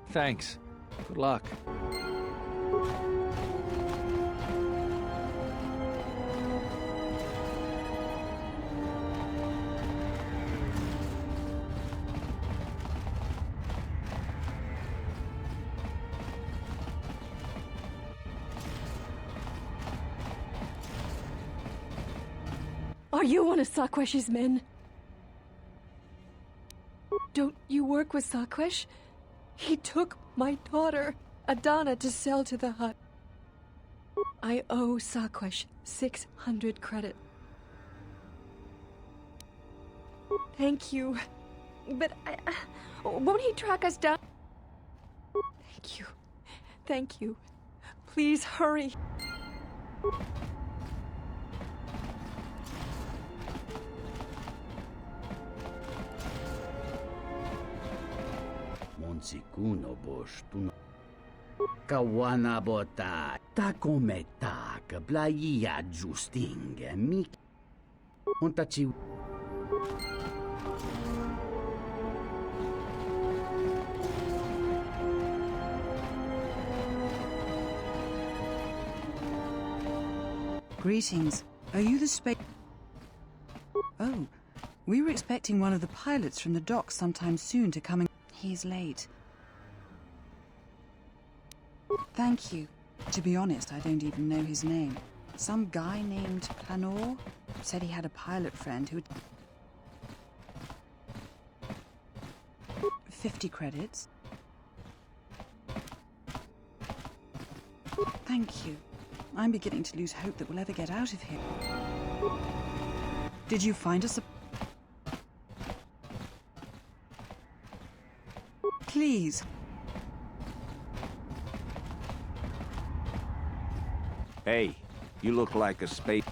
Speaker 17: Thanks. Good luck.
Speaker 21: Are you one of Sakwesh's men? Don't you work with Sakwesh? He took my daughter, Adana, to sell to the Hutt. I owe Sakwesh 600 credit. Thank you. But won't he track us down? Thank you. Thank you. Please hurry.
Speaker 1: Sikuno bosh tuno. Kawana bota. Ta come ta kablaia justing mi. Ontachi.
Speaker 22: Greetings. Are you the space... Oh, we were expecting one of the pilots from the docks sometime soon to come and... He's late. Thank you. To be honest, I don't even know his name. Some guy named Planor said he had a pilot friend who... 50 credits. Thank you. I'm beginning to lose hope that we'll ever get out of here. Did you find us a... Please.
Speaker 23: Hey, you look like a space...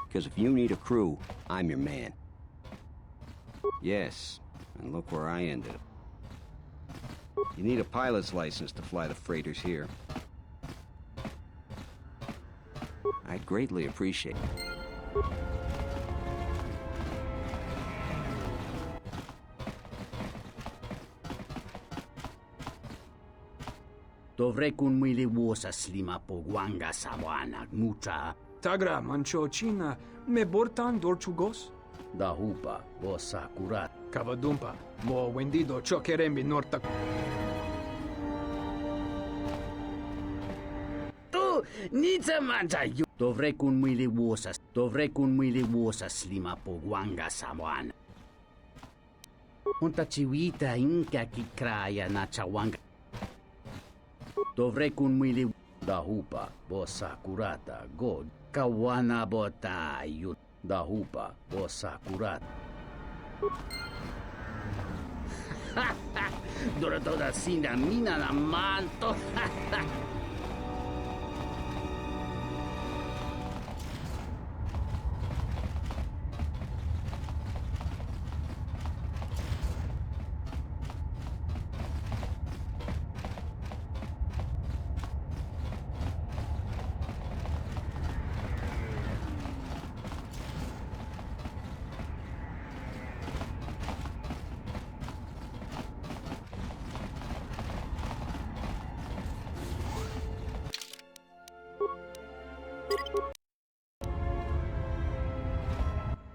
Speaker 23: Because if you need a crew, I'm your man. Yes, and look where I ended up. You need a pilot's license to fly the freighters here. I'd greatly appreciate it.
Speaker 1: Dovrei kun mwili wosa slima po gwanga sawana mucha.
Speaker 14: Tagra mancho china me bortan dorchugos.
Speaker 1: Da hupa bosa kurat.
Speaker 14: Kavadumpa mo wendido chokerembi norta.
Speaker 1: Tu nitsa mancha yu. Dovrei kun mwili wosa slima po gwanga sawana. Unta chiwita inka kikraya na chawanga. Dovrei kun mwili da hupa bosa kurata god kawana bota yu da hupa bosa kurata. Dora toda sinda mina na manto.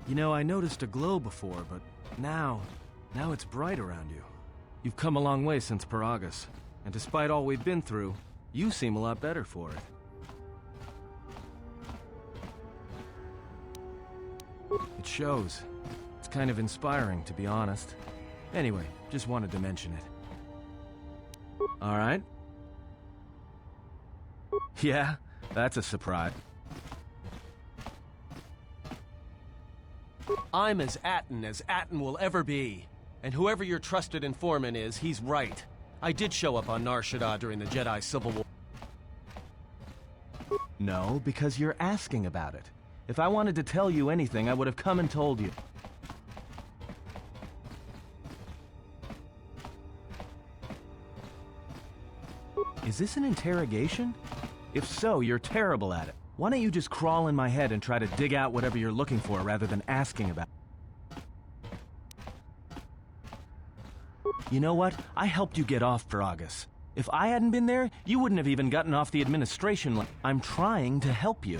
Speaker 2: You know, I noticed a glow before, but now it's bright around you. You've come a long way since Paragus, and despite all we've been through, you seem a lot better for it. It shows. It's kind of inspiring, to be honest. Anyway, just wanted to mention it. All right? Yeah, that's a surprise.
Speaker 4: I'm as Atten will ever be. And whoever your trusted informant is, he's right. I did show up on Nar Shaddaa during the Jedi Civil War.
Speaker 2: No, because you're asking about it. If I wanted to tell you anything, I would have come and told you. Is this an interrogation? If so, you're terrible at it. Why don't you just crawl in my head and try to dig out whatever you're looking for rather than asking about it? You know what? I helped you get off Paragus. If I hadn't been there, you wouldn't have even gotten off the administration line. I'm trying to help you.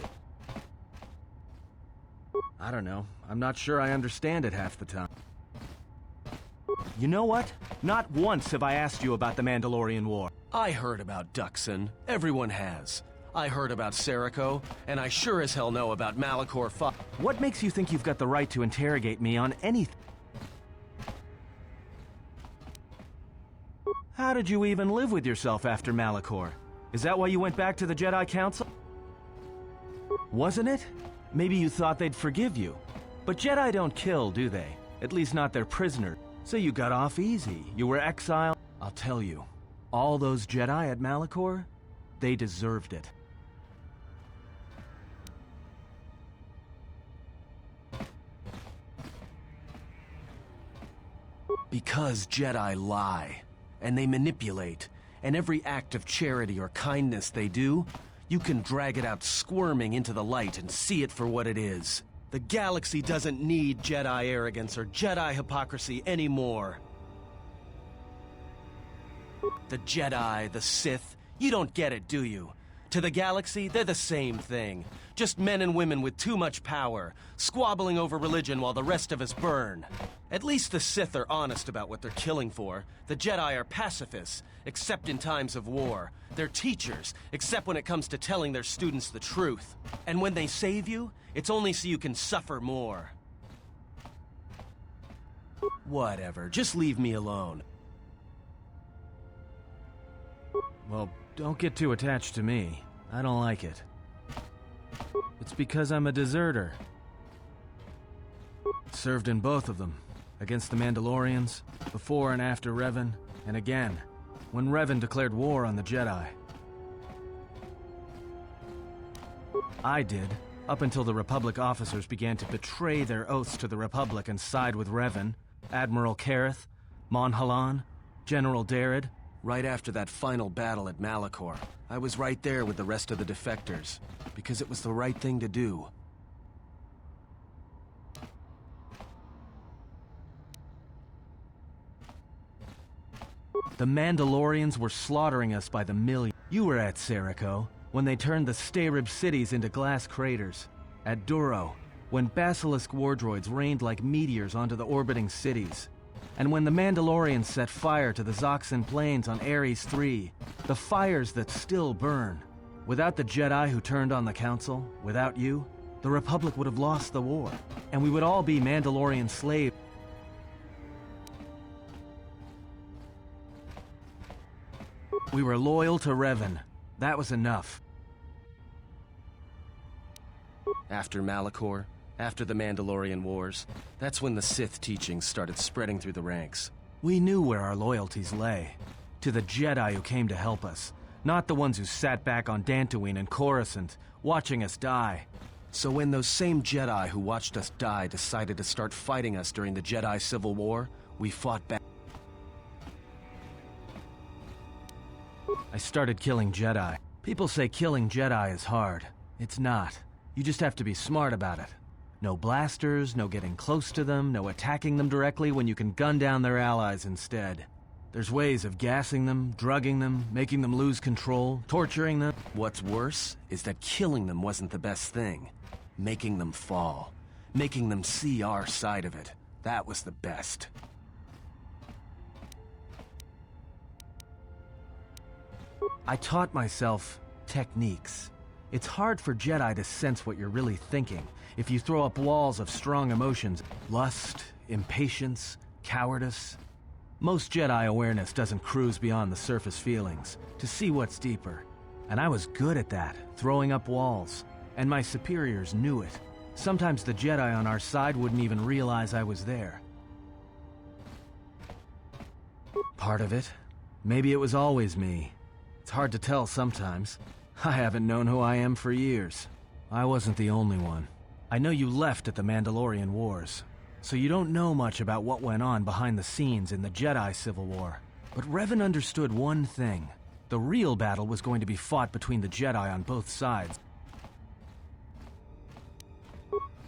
Speaker 2: I don't know. I'm not sure I understand it half the time. You know what? Not once have I asked you about the Mandalorian War.
Speaker 4: I heard about Duxon. Everyone has. I heard about Serico, and I sure as hell know about Malachor 5.
Speaker 2: What makes you think you've got the right to interrogate me on anything? How did you even live with yourself after Malachor? Is that why you went back to the Jedi Council? Wasn't it? Maybe you thought they'd forgive you. But Jedi don't kill, do they? At least not their prisoners. So you got off easy. You were exiled. I'll tell you, all those Jedi at Malachor, they deserved it.
Speaker 4: Because Jedi lie, and they manipulate, and every act of charity or kindness they do, you can drag it out squirming into the light and see it for what it is. The galaxy doesn't need Jedi arrogance or Jedi hypocrisy anymore. The Jedi, the Sith, you don't get it, do you? To the galaxy, they're the same thing. Just men and women with too much power, squabbling over religion while the rest of us burn. At least the Sith are honest about what they're killing for. The Jedi are pacifists, except in times of war. They're teachers, except when it comes to telling their students the truth. And when they save you, it's only so you can suffer more. Whatever, just leave me alone.
Speaker 2: Well, don't get too attached to me. I don't like it. It's because I'm a deserter. Served in both of them. Against the Mandalorians, before and after Revan, and again, when Revan declared war on the Jedi. I did, up until the Republic officers began to betray their oaths to the Republic and side with Revan, Admiral Kareth, Mon Halan, General Darad.
Speaker 4: Right after that final battle at Malachor, I was right there with the rest of the defectors, because it was the right thing to do.
Speaker 2: The Mandalorians were slaughtering us by the million. You were at Serico, when they turned the Starib cities into glass craters. At Duro, when Basilisk war droids rained like meteors onto the orbiting cities. And when the Mandalorians set fire to the Zoxan plains on Ares III, the fires that still burn. Without the Jedi who turned on the Council, without you, the Republic would have lost the war, and we would all be Mandalorian slaves. We were loyal to Revan. That was enough.
Speaker 4: After Malachor, after the Mandalorian Wars, that's when the Sith teachings started spreading through the ranks.
Speaker 2: We knew where our loyalties lay. To the Jedi who came to help us, not the ones who sat back on Dantooine and Coruscant, watching us die.
Speaker 4: So when those same Jedi who watched us die decided to start fighting us during the Jedi Civil War, we fought back.
Speaker 2: I started killing Jedi. People say killing Jedi is hard. It's not. You just have to be smart about it. No blasters, no getting close to them, no attacking them directly when you can gun down their allies instead. There's ways of gassing them, drugging them, making them lose control, torturing them.
Speaker 4: What's worse is that killing them wasn't the best thing. Making them fall. Making them see our side of it. That was the best.
Speaker 2: I taught myself techniques. It's hard for Jedi to sense what you're really thinking if you throw up walls of strong emotions. Lust, impatience, cowardice. Most Jedi awareness doesn't cruise beyond the surface feelings to see what's deeper. And I was good at that, throwing up walls. And my superiors knew it. Sometimes the Jedi on our side wouldn't even realize I was there. Part of it. Maybe it was always me. It's hard to tell sometimes. I haven't known who I am for years. I wasn't the only one. I know you left at the Mandalorian Wars, so you don't know much about what went on behind the scenes in the Jedi Civil War. But Revan understood one thing. The real battle was going to be fought between the Jedi on both sides.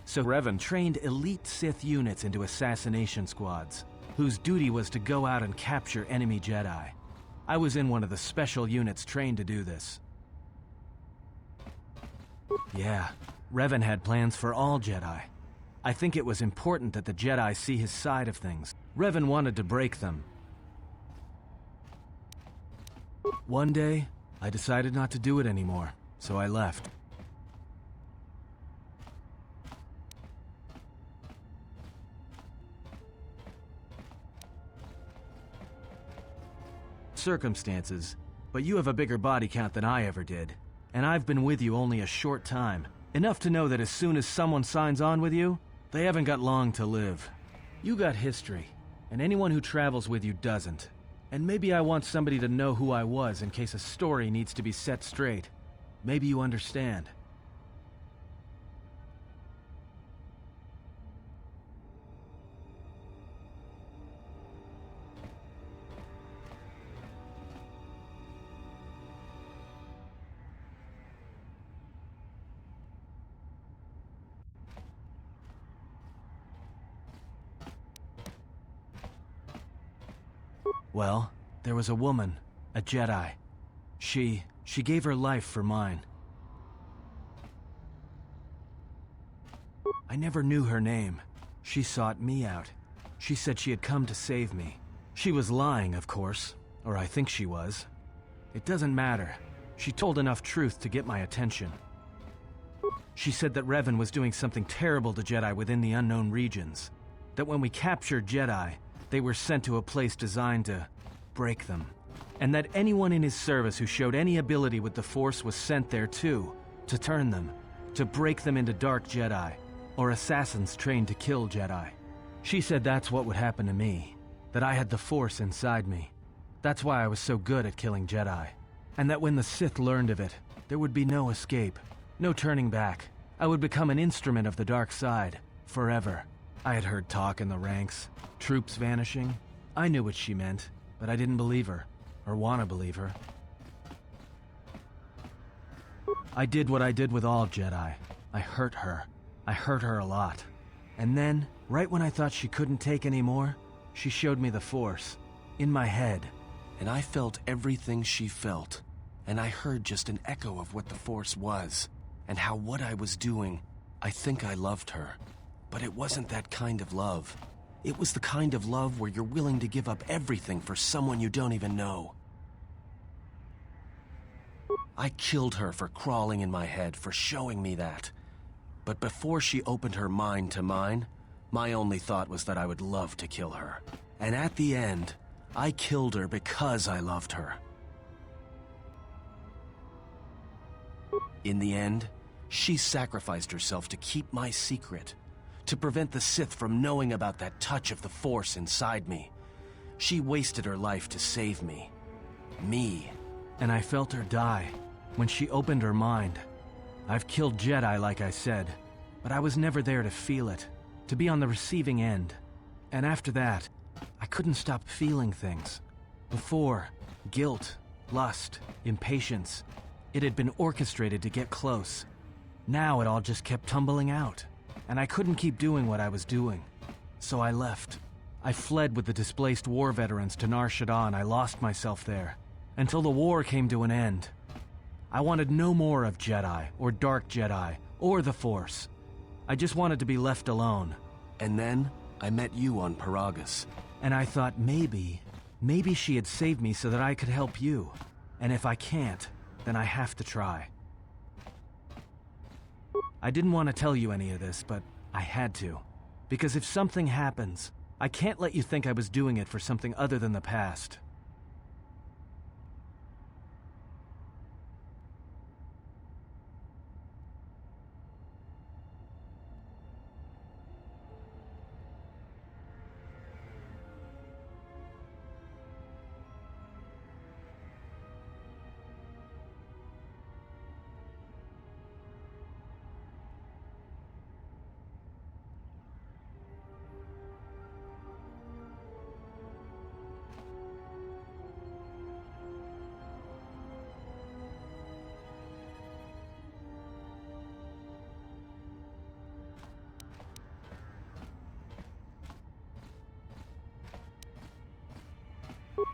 Speaker 2: So Revan trained elite Sith units into assassination squads, whose duty was to go out and capture enemy Jedi. I was in one of the special units trained to do this. Yeah, Revan had plans for all Jedi. I think it was important that the Jedi see his side of things. Revan wanted to break them. One day, I decided not to do it anymore, so I left. Circumstances, but you have a bigger body count than I ever did. And I've been with you only a short time. Enough to know that as soon as someone signs on with you, they haven't got long to live. You got history, and anyone who travels with you doesn't. And maybe I want somebody to know who I was in case a story needs to be set straight. Maybe you understand. Well, there was a woman, a Jedi. She gave her life for mine. I never knew her name. She sought me out. She said she had come to save me. She was lying, of course, or I think she was. It doesn't matter. She told enough truth to get my attention. She said that Revan was doing something terrible to Jedi within the unknown regions. That when we captured Jedi, they were sent to a place designed to break them. And that anyone in his service who showed any ability with the Force was sent there too, to turn them, to break them into dark Jedi, or assassins trained to kill Jedi. She said that's what would happen to me, that I had the Force inside me. That's why I was so good at killing Jedi. And that when the Sith learned of it, there would be no escape, no turning back. I would become an instrument of the dark side, forever. I had heard talk in the ranks, troops vanishing. I knew what she meant, but I didn't believe her, or want to believe her. I did what I did with all Jedi. I hurt her. I hurt her a lot. And then, right when I thought she couldn't take any more, she showed me the Force, in my head.
Speaker 4: And I felt everything she felt. And I heard just an echo of what the Force was. And how what I was doing, I think I loved her. But it wasn't that kind of love. It was the kind of love where you're willing to give up everything for someone you don't even know. I killed her for crawling in my head, for showing me that. But before she opened her mind to mine, my only thought was that I would love to kill her. And at the end, I killed her because I loved her. In the end, she sacrificed herself to keep my secret, to prevent the Sith from knowing about that touch of the Force inside me. She wasted her life to save me. Me.
Speaker 2: And I felt her die when she opened her mind. I've killed Jedi, like I said, but I was never there to feel it, to be on the receiving end. And after that, I couldn't stop feeling things. Before, guilt, lust, impatience. It had been orchestrated to get close. Now it all just kept tumbling out, and I couldn't keep doing what I was doing. So I left. I fled with the displaced war veterans to Nar Shaddaa, and I lost myself there, until the war came to an end. I wanted no more of Jedi, or Dark Jedi, or the Force. I just wanted to be left alone.
Speaker 4: And then, I met you on Paragus.
Speaker 2: And I thought maybe she had saved me so that I could help you. And if I can't, then I have to try. I didn't want to tell you any of this, but I had to. Because if something happens, I can't let you think I was doing it for something other than the past.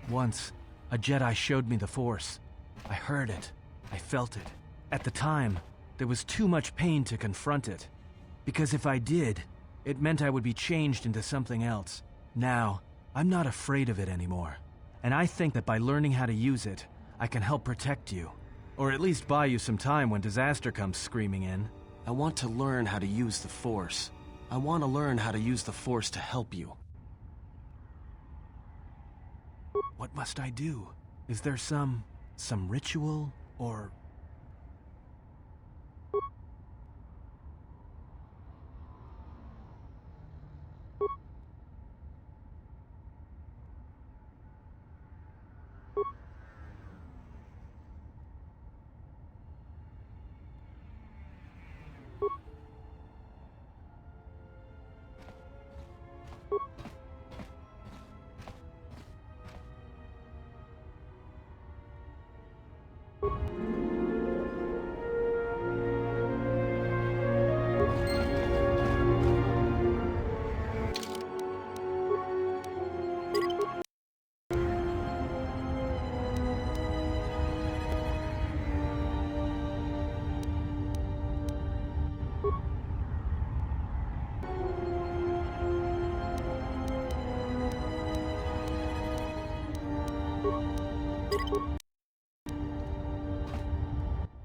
Speaker 2: Once, a Jedi showed me the Force. I heard it. I felt it. At the time, there was too much pain to confront it. Because if I did, it meant I would be changed into something else. Now, I'm not afraid of it anymore. And I think that by learning how to use it, I can help protect you. Or at least buy you some time when disaster comes screaming in.
Speaker 4: I want to learn how to use the Force. I want to learn how to use the Force to help you.
Speaker 2: What must I do? Is there some ritual, or...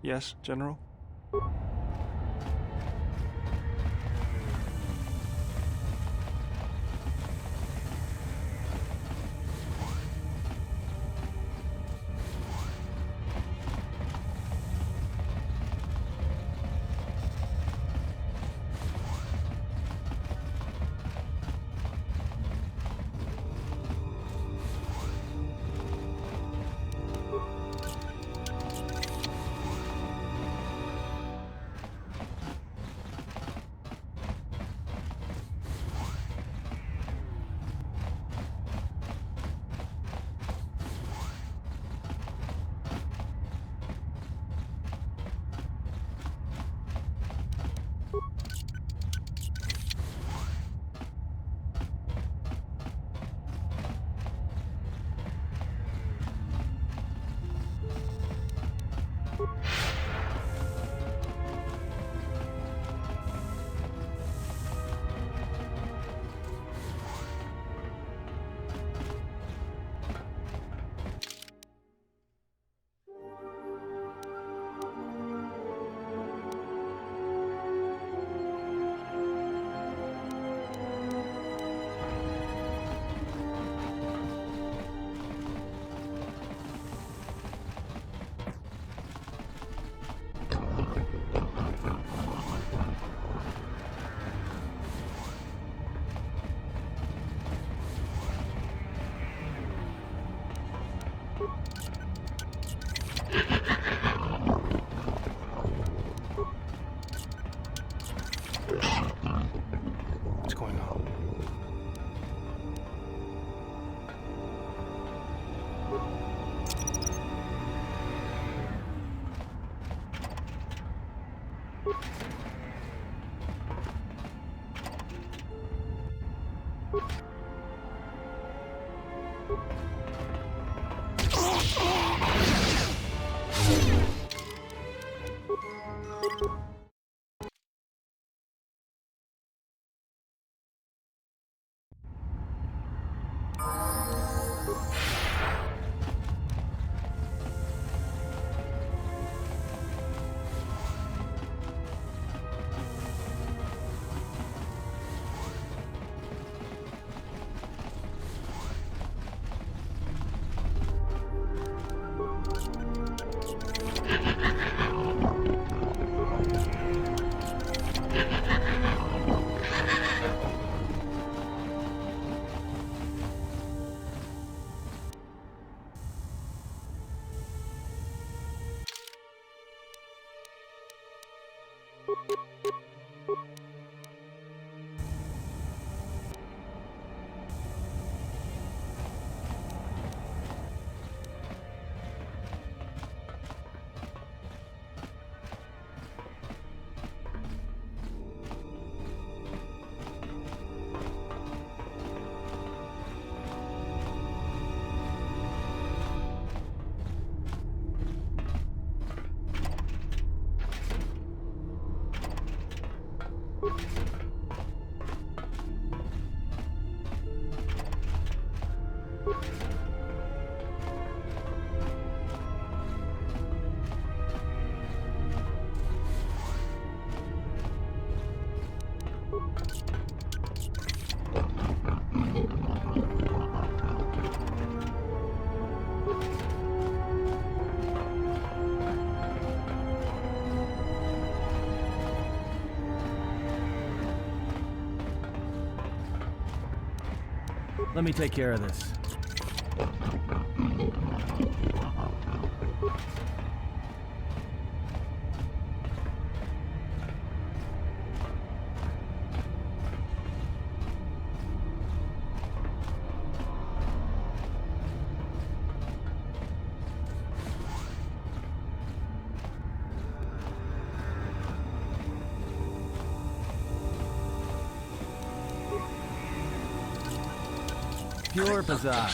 Speaker 5: Yes, General? What's going on?
Speaker 2: Let me take care of this. Pure bizarre.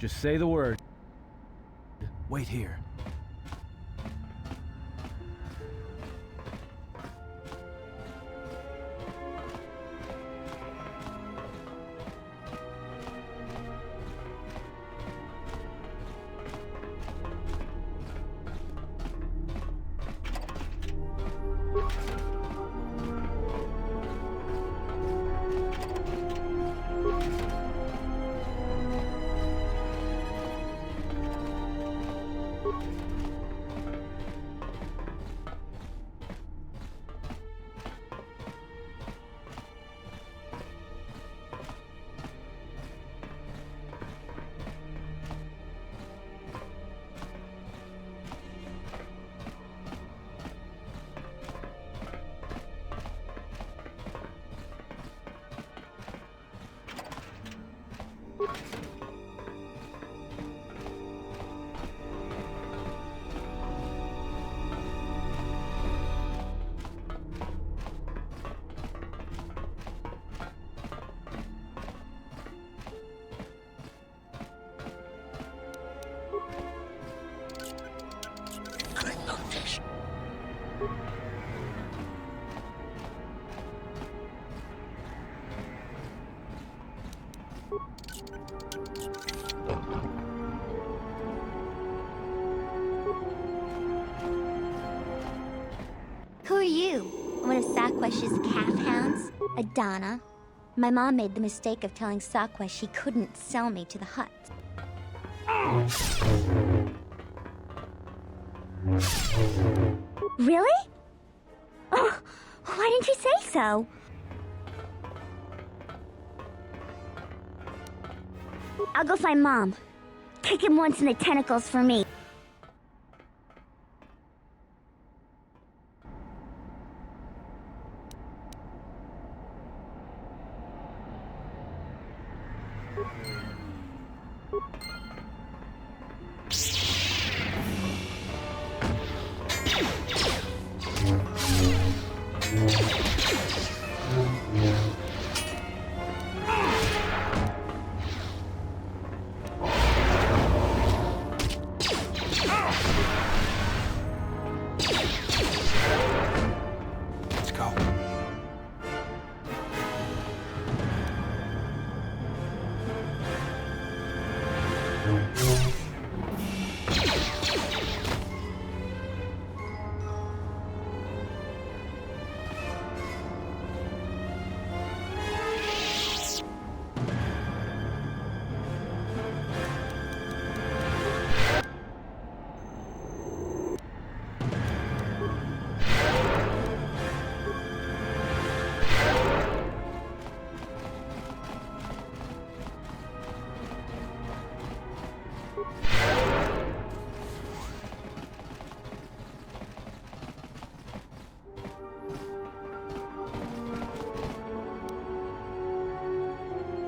Speaker 2: Just say the word. Wait here.
Speaker 8: Who are you? One of Sakwesh's calf hounds? Adana. My mom made the mistake of telling Sakwesh she couldn't sell me to the hut. Really? Oh, why didn't you say so? I'll go find Mom. Kick him once in the tentacles for me.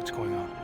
Speaker 5: What's going on?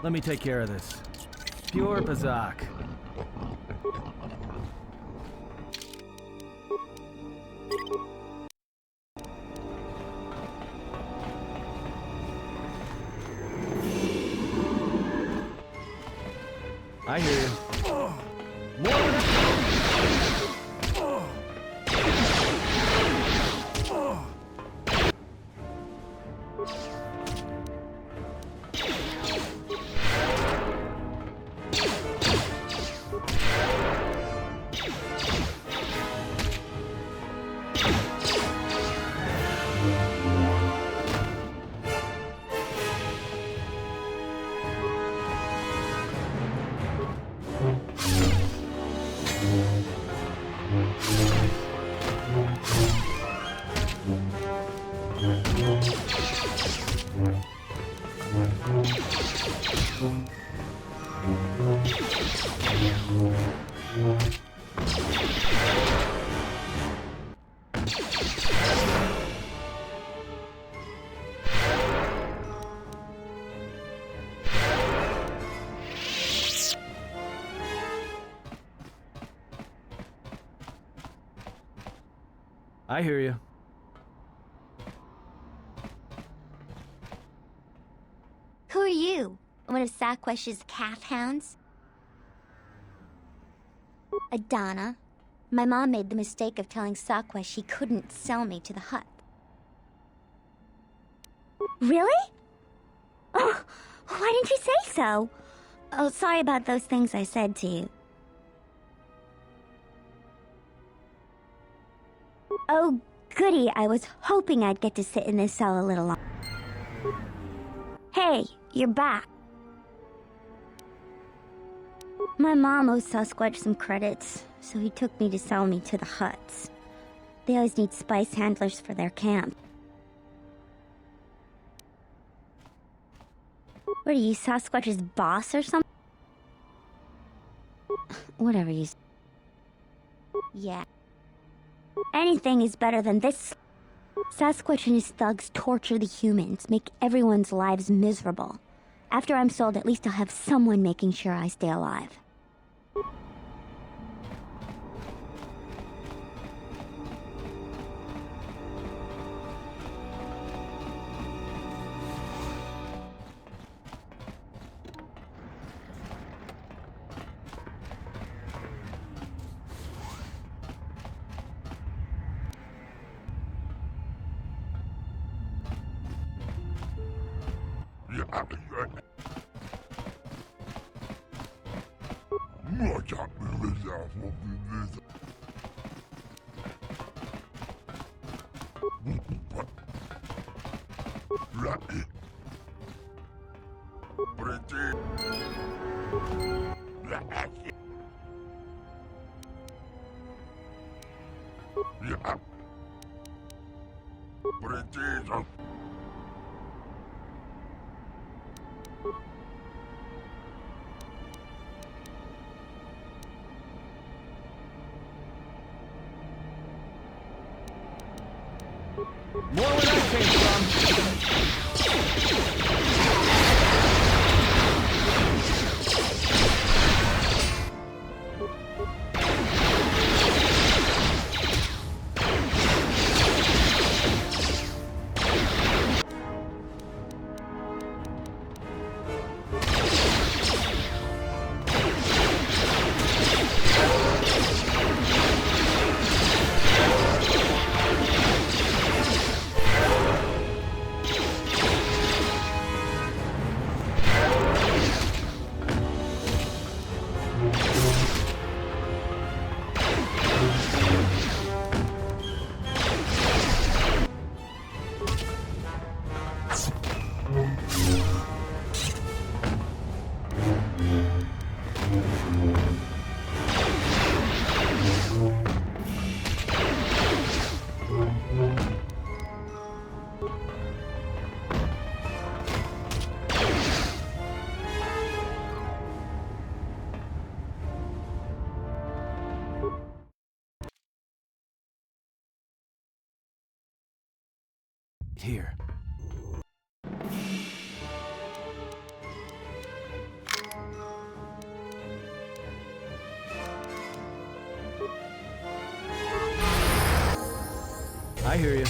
Speaker 2: Let me take care of this. Pure Bazak. I hear you. I hear you.
Speaker 8: Who are you? One of Sakwesh's calf hounds? Adana. My mom made the mistake of telling Sakwesh she couldn't sell me to the hut. Really? Oh, why didn't you say so? Oh, sorry about those things I said to you. Oh, goody, I was hoping I'd get to sit in this cell a little longer. Hey, you're back. My mom owes Sasquatch some credits, so he took me to sell me to the huts. They always need spice handlers for their camp. What are you, Sasquatch's boss or something? Whatever you... Yeah. Anything is better than this. Sasquatch and his thugs torture the humans, make everyone's lives miserable. After I'm sold, at least I'll have someone making sure I stay alive.
Speaker 2: More where that came from. Here. I hear you.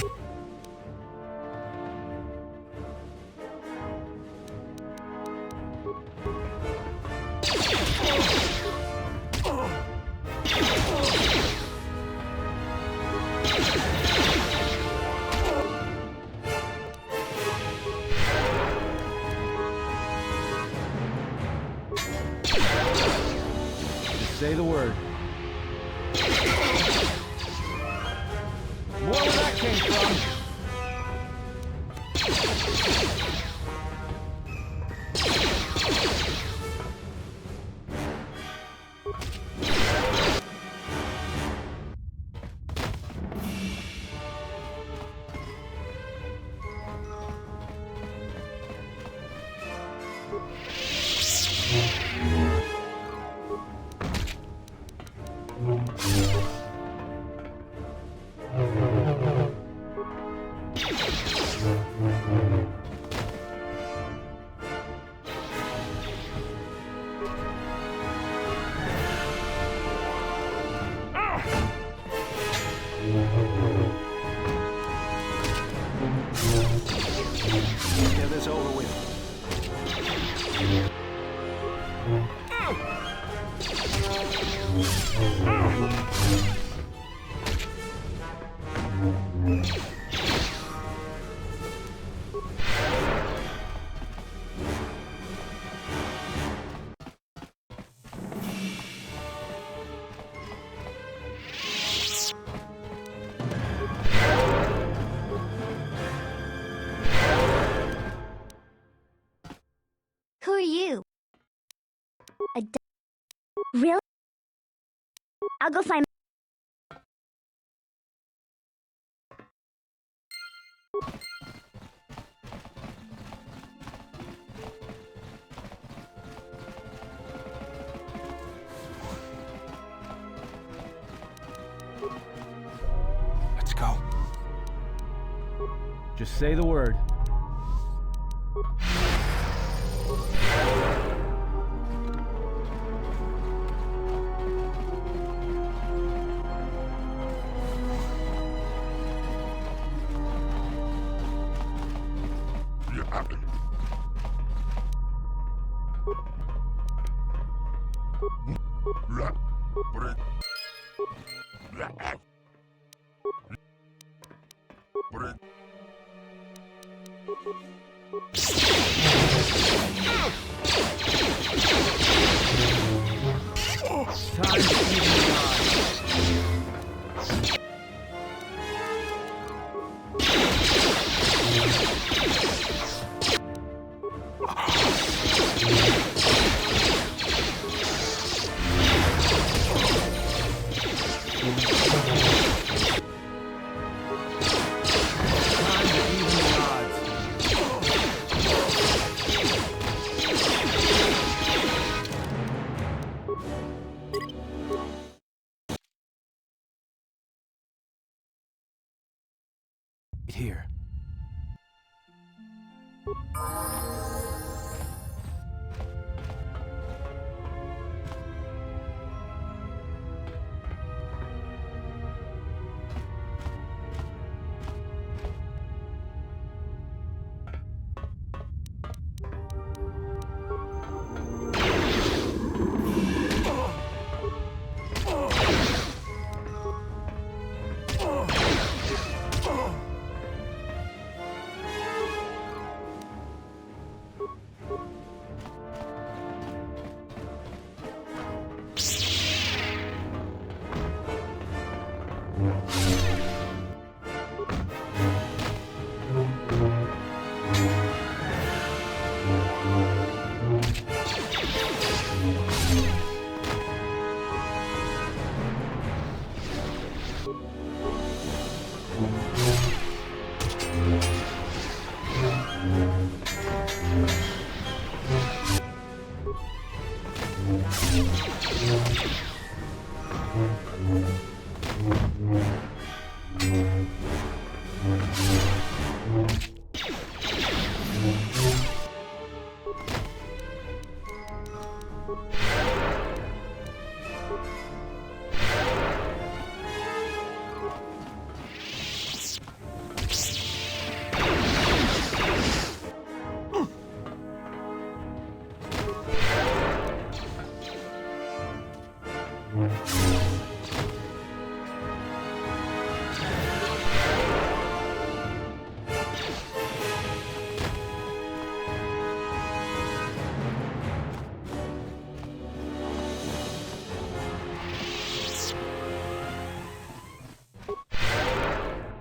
Speaker 2: Say the word. More where that came from.
Speaker 5: Get this over with.
Speaker 8: Who are you? Really? I'll go find.
Speaker 5: Let's go.
Speaker 2: Just say the word. Time to eat the here.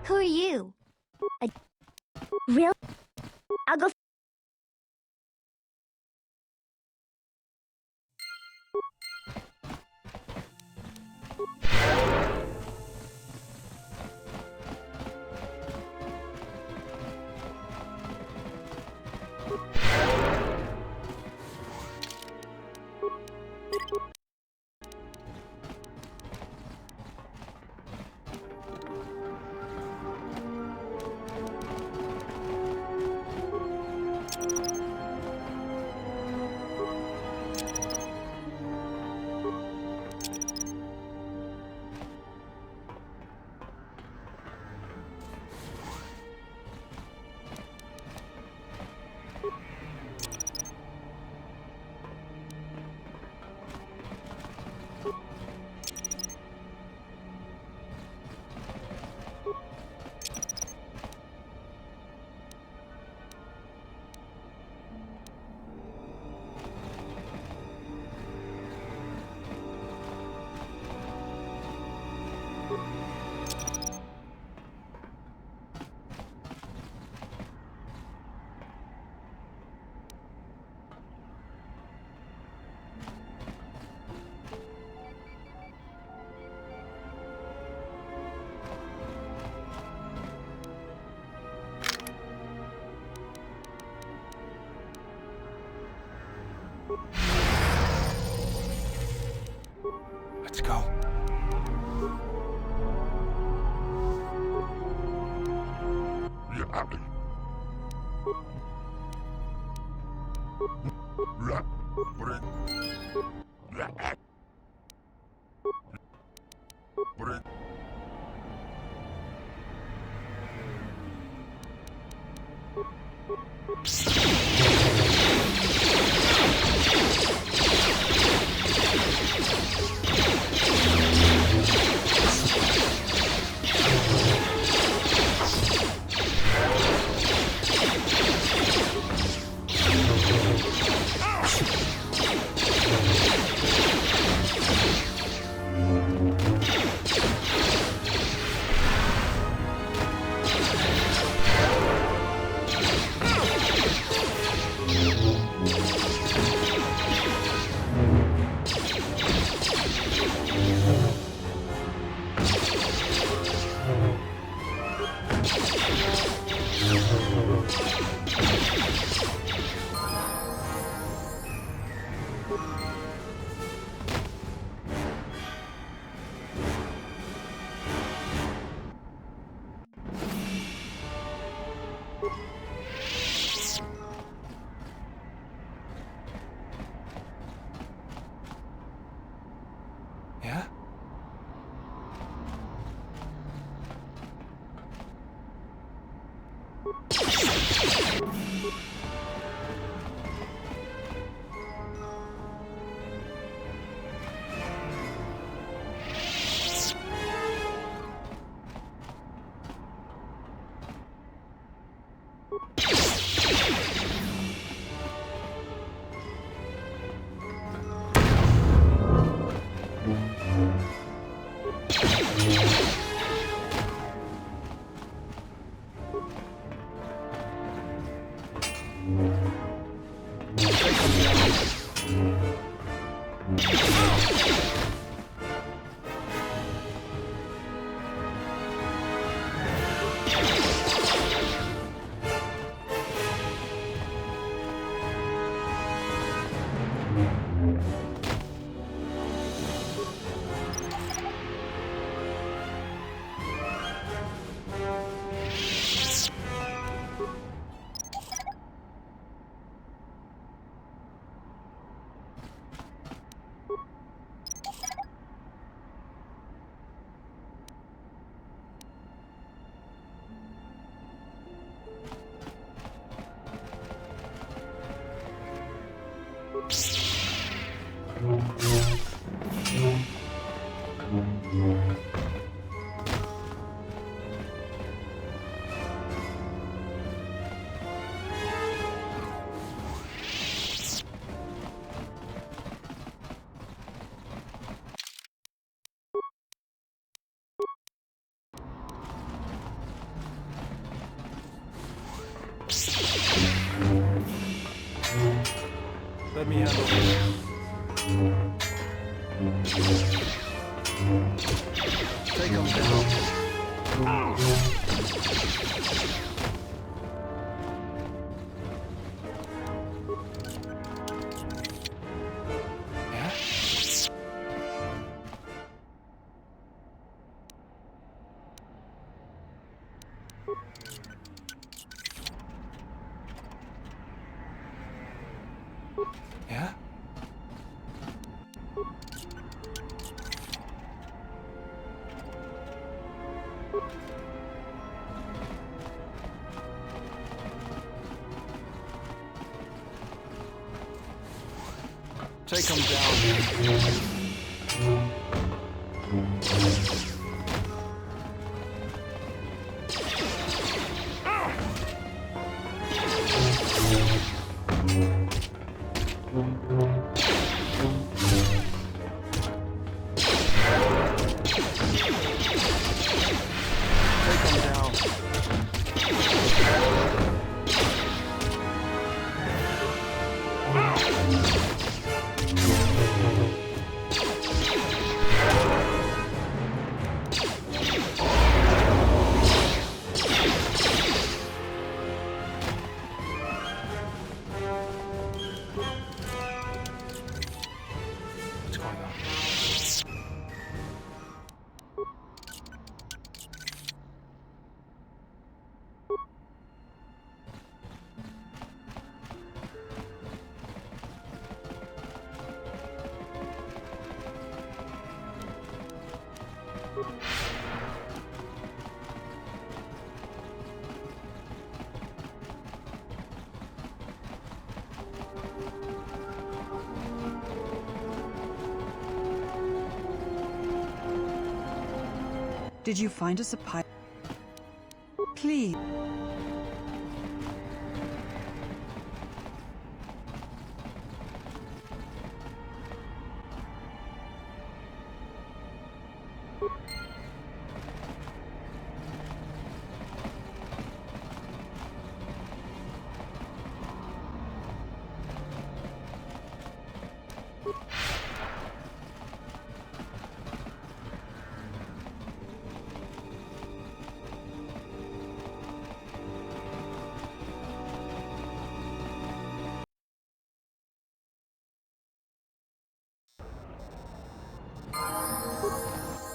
Speaker 8: Who are you? Real? I'll go.
Speaker 5: Let's go. Yeah? Let me handle it. Take him down.
Speaker 2: Yeah?
Speaker 5: Take him down.
Speaker 2: What's going on?
Speaker 22: Did you find us a pipe? Please.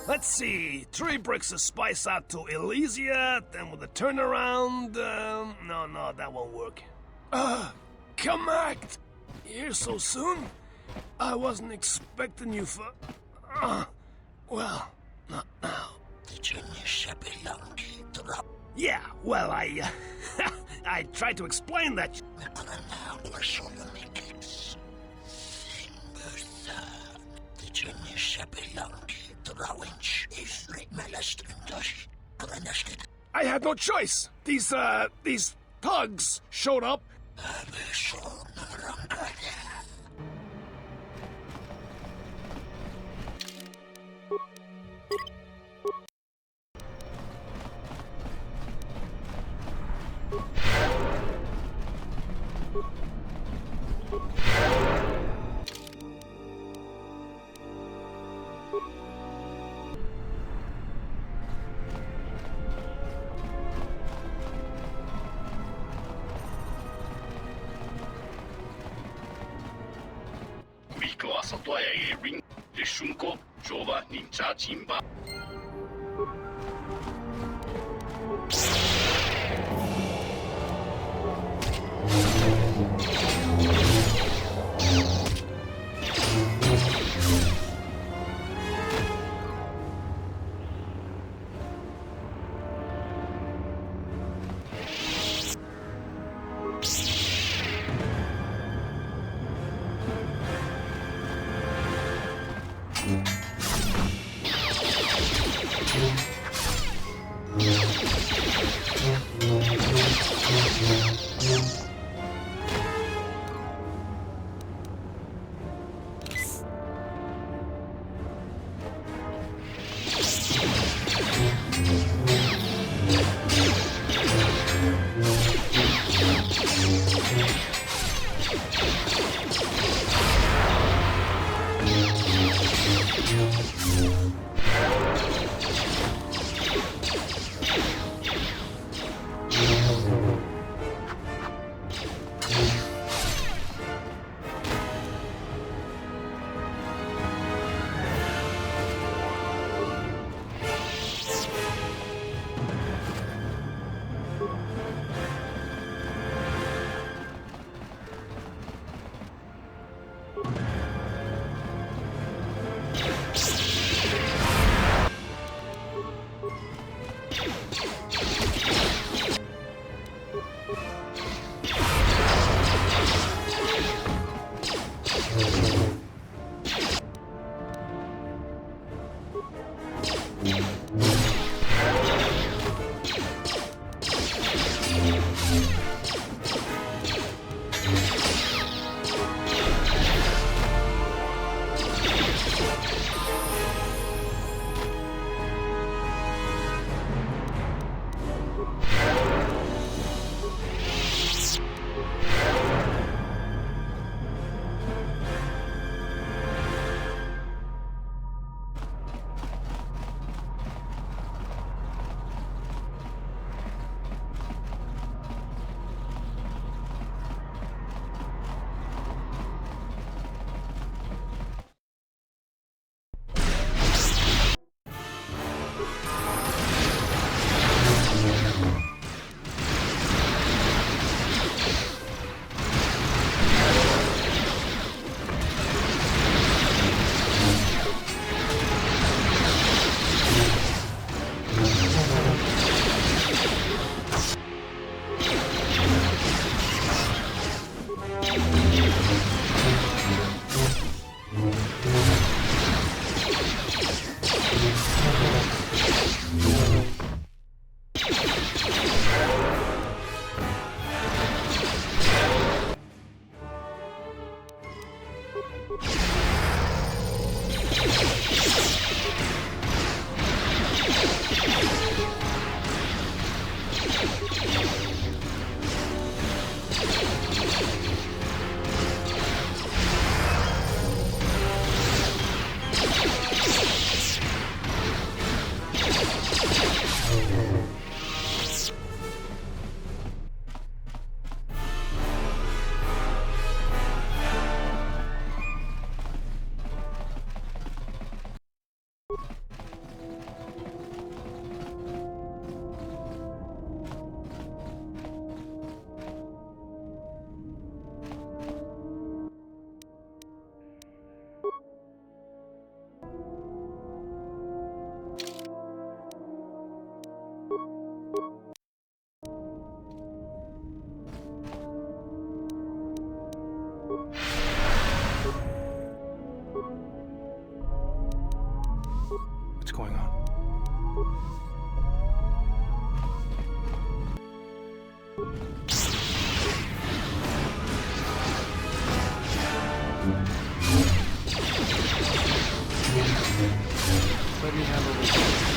Speaker 11: Let's see, 3 bricks of spice out to Elysia, then with a turnaround, no, that won't work. Come back! Here so soon? I wasn't expecting you for... well, not now. Yeah, well, I tried to explain that... I had no choice. These thugs showed up.
Speaker 5: What's going on? Let me handle this.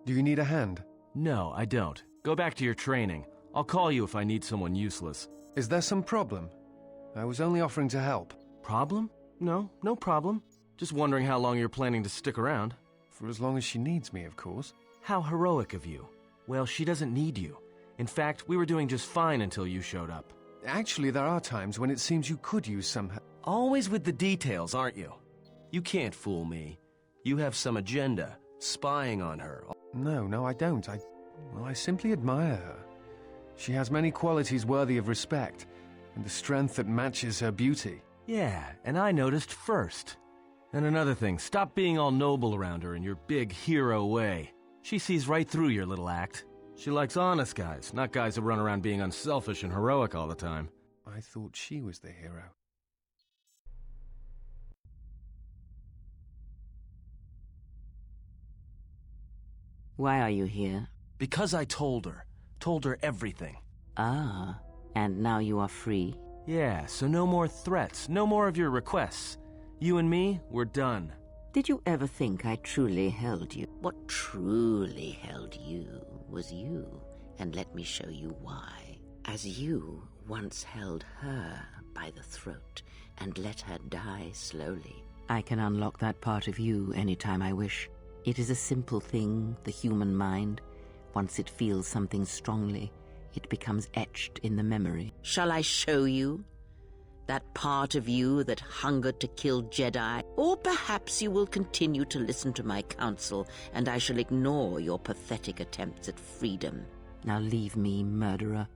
Speaker 12: Do you need a hand?
Speaker 4: No, I don't. Go back to your training. I'll call you if I need someone useless.
Speaker 12: Is there some problem? I was only offering to help.
Speaker 4: Problem? No problem. Just wondering how long you're planning to stick around.
Speaker 12: For as long as she needs me, of course.
Speaker 4: How heroic of you. Well, she doesn't need you. In fact, we were doing just fine until you showed up.
Speaker 12: Actually, there are times when it seems you could use some help.
Speaker 4: Always with the details, aren't you? You can't fool me. You have some agenda, spying on her.
Speaker 12: No, I don't. I simply admire her. She has many qualities worthy of respect, and the strength that matches her beauty.
Speaker 4: Yeah, and I noticed first. And another thing, stop being all noble around her in your big hero way. She sees right through your little act. She likes honest guys, not guys who run around being unselfish and heroic all the time.
Speaker 12: I thought she was the hero.
Speaker 6: Why are you here?
Speaker 4: Because I told her. Told her everything.
Speaker 6: Ah, and now you are free?
Speaker 4: Yeah, so no more threats, no more of your requests. You and me, we're done.
Speaker 6: Did you ever think I truly held you? What truly held you was you, and let me show you why. As you once held her by the throat and let her die slowly. I can unlock that part of you anytime I wish. It is a simple thing, the human mind. Once it feels something strongly, it becomes etched in the memory. Shall I show you? That part of you that hungered to kill Jedi? Or perhaps you will continue to listen to my counsel, and I shall ignore your pathetic attempts at freedom. Now leave me, murderer.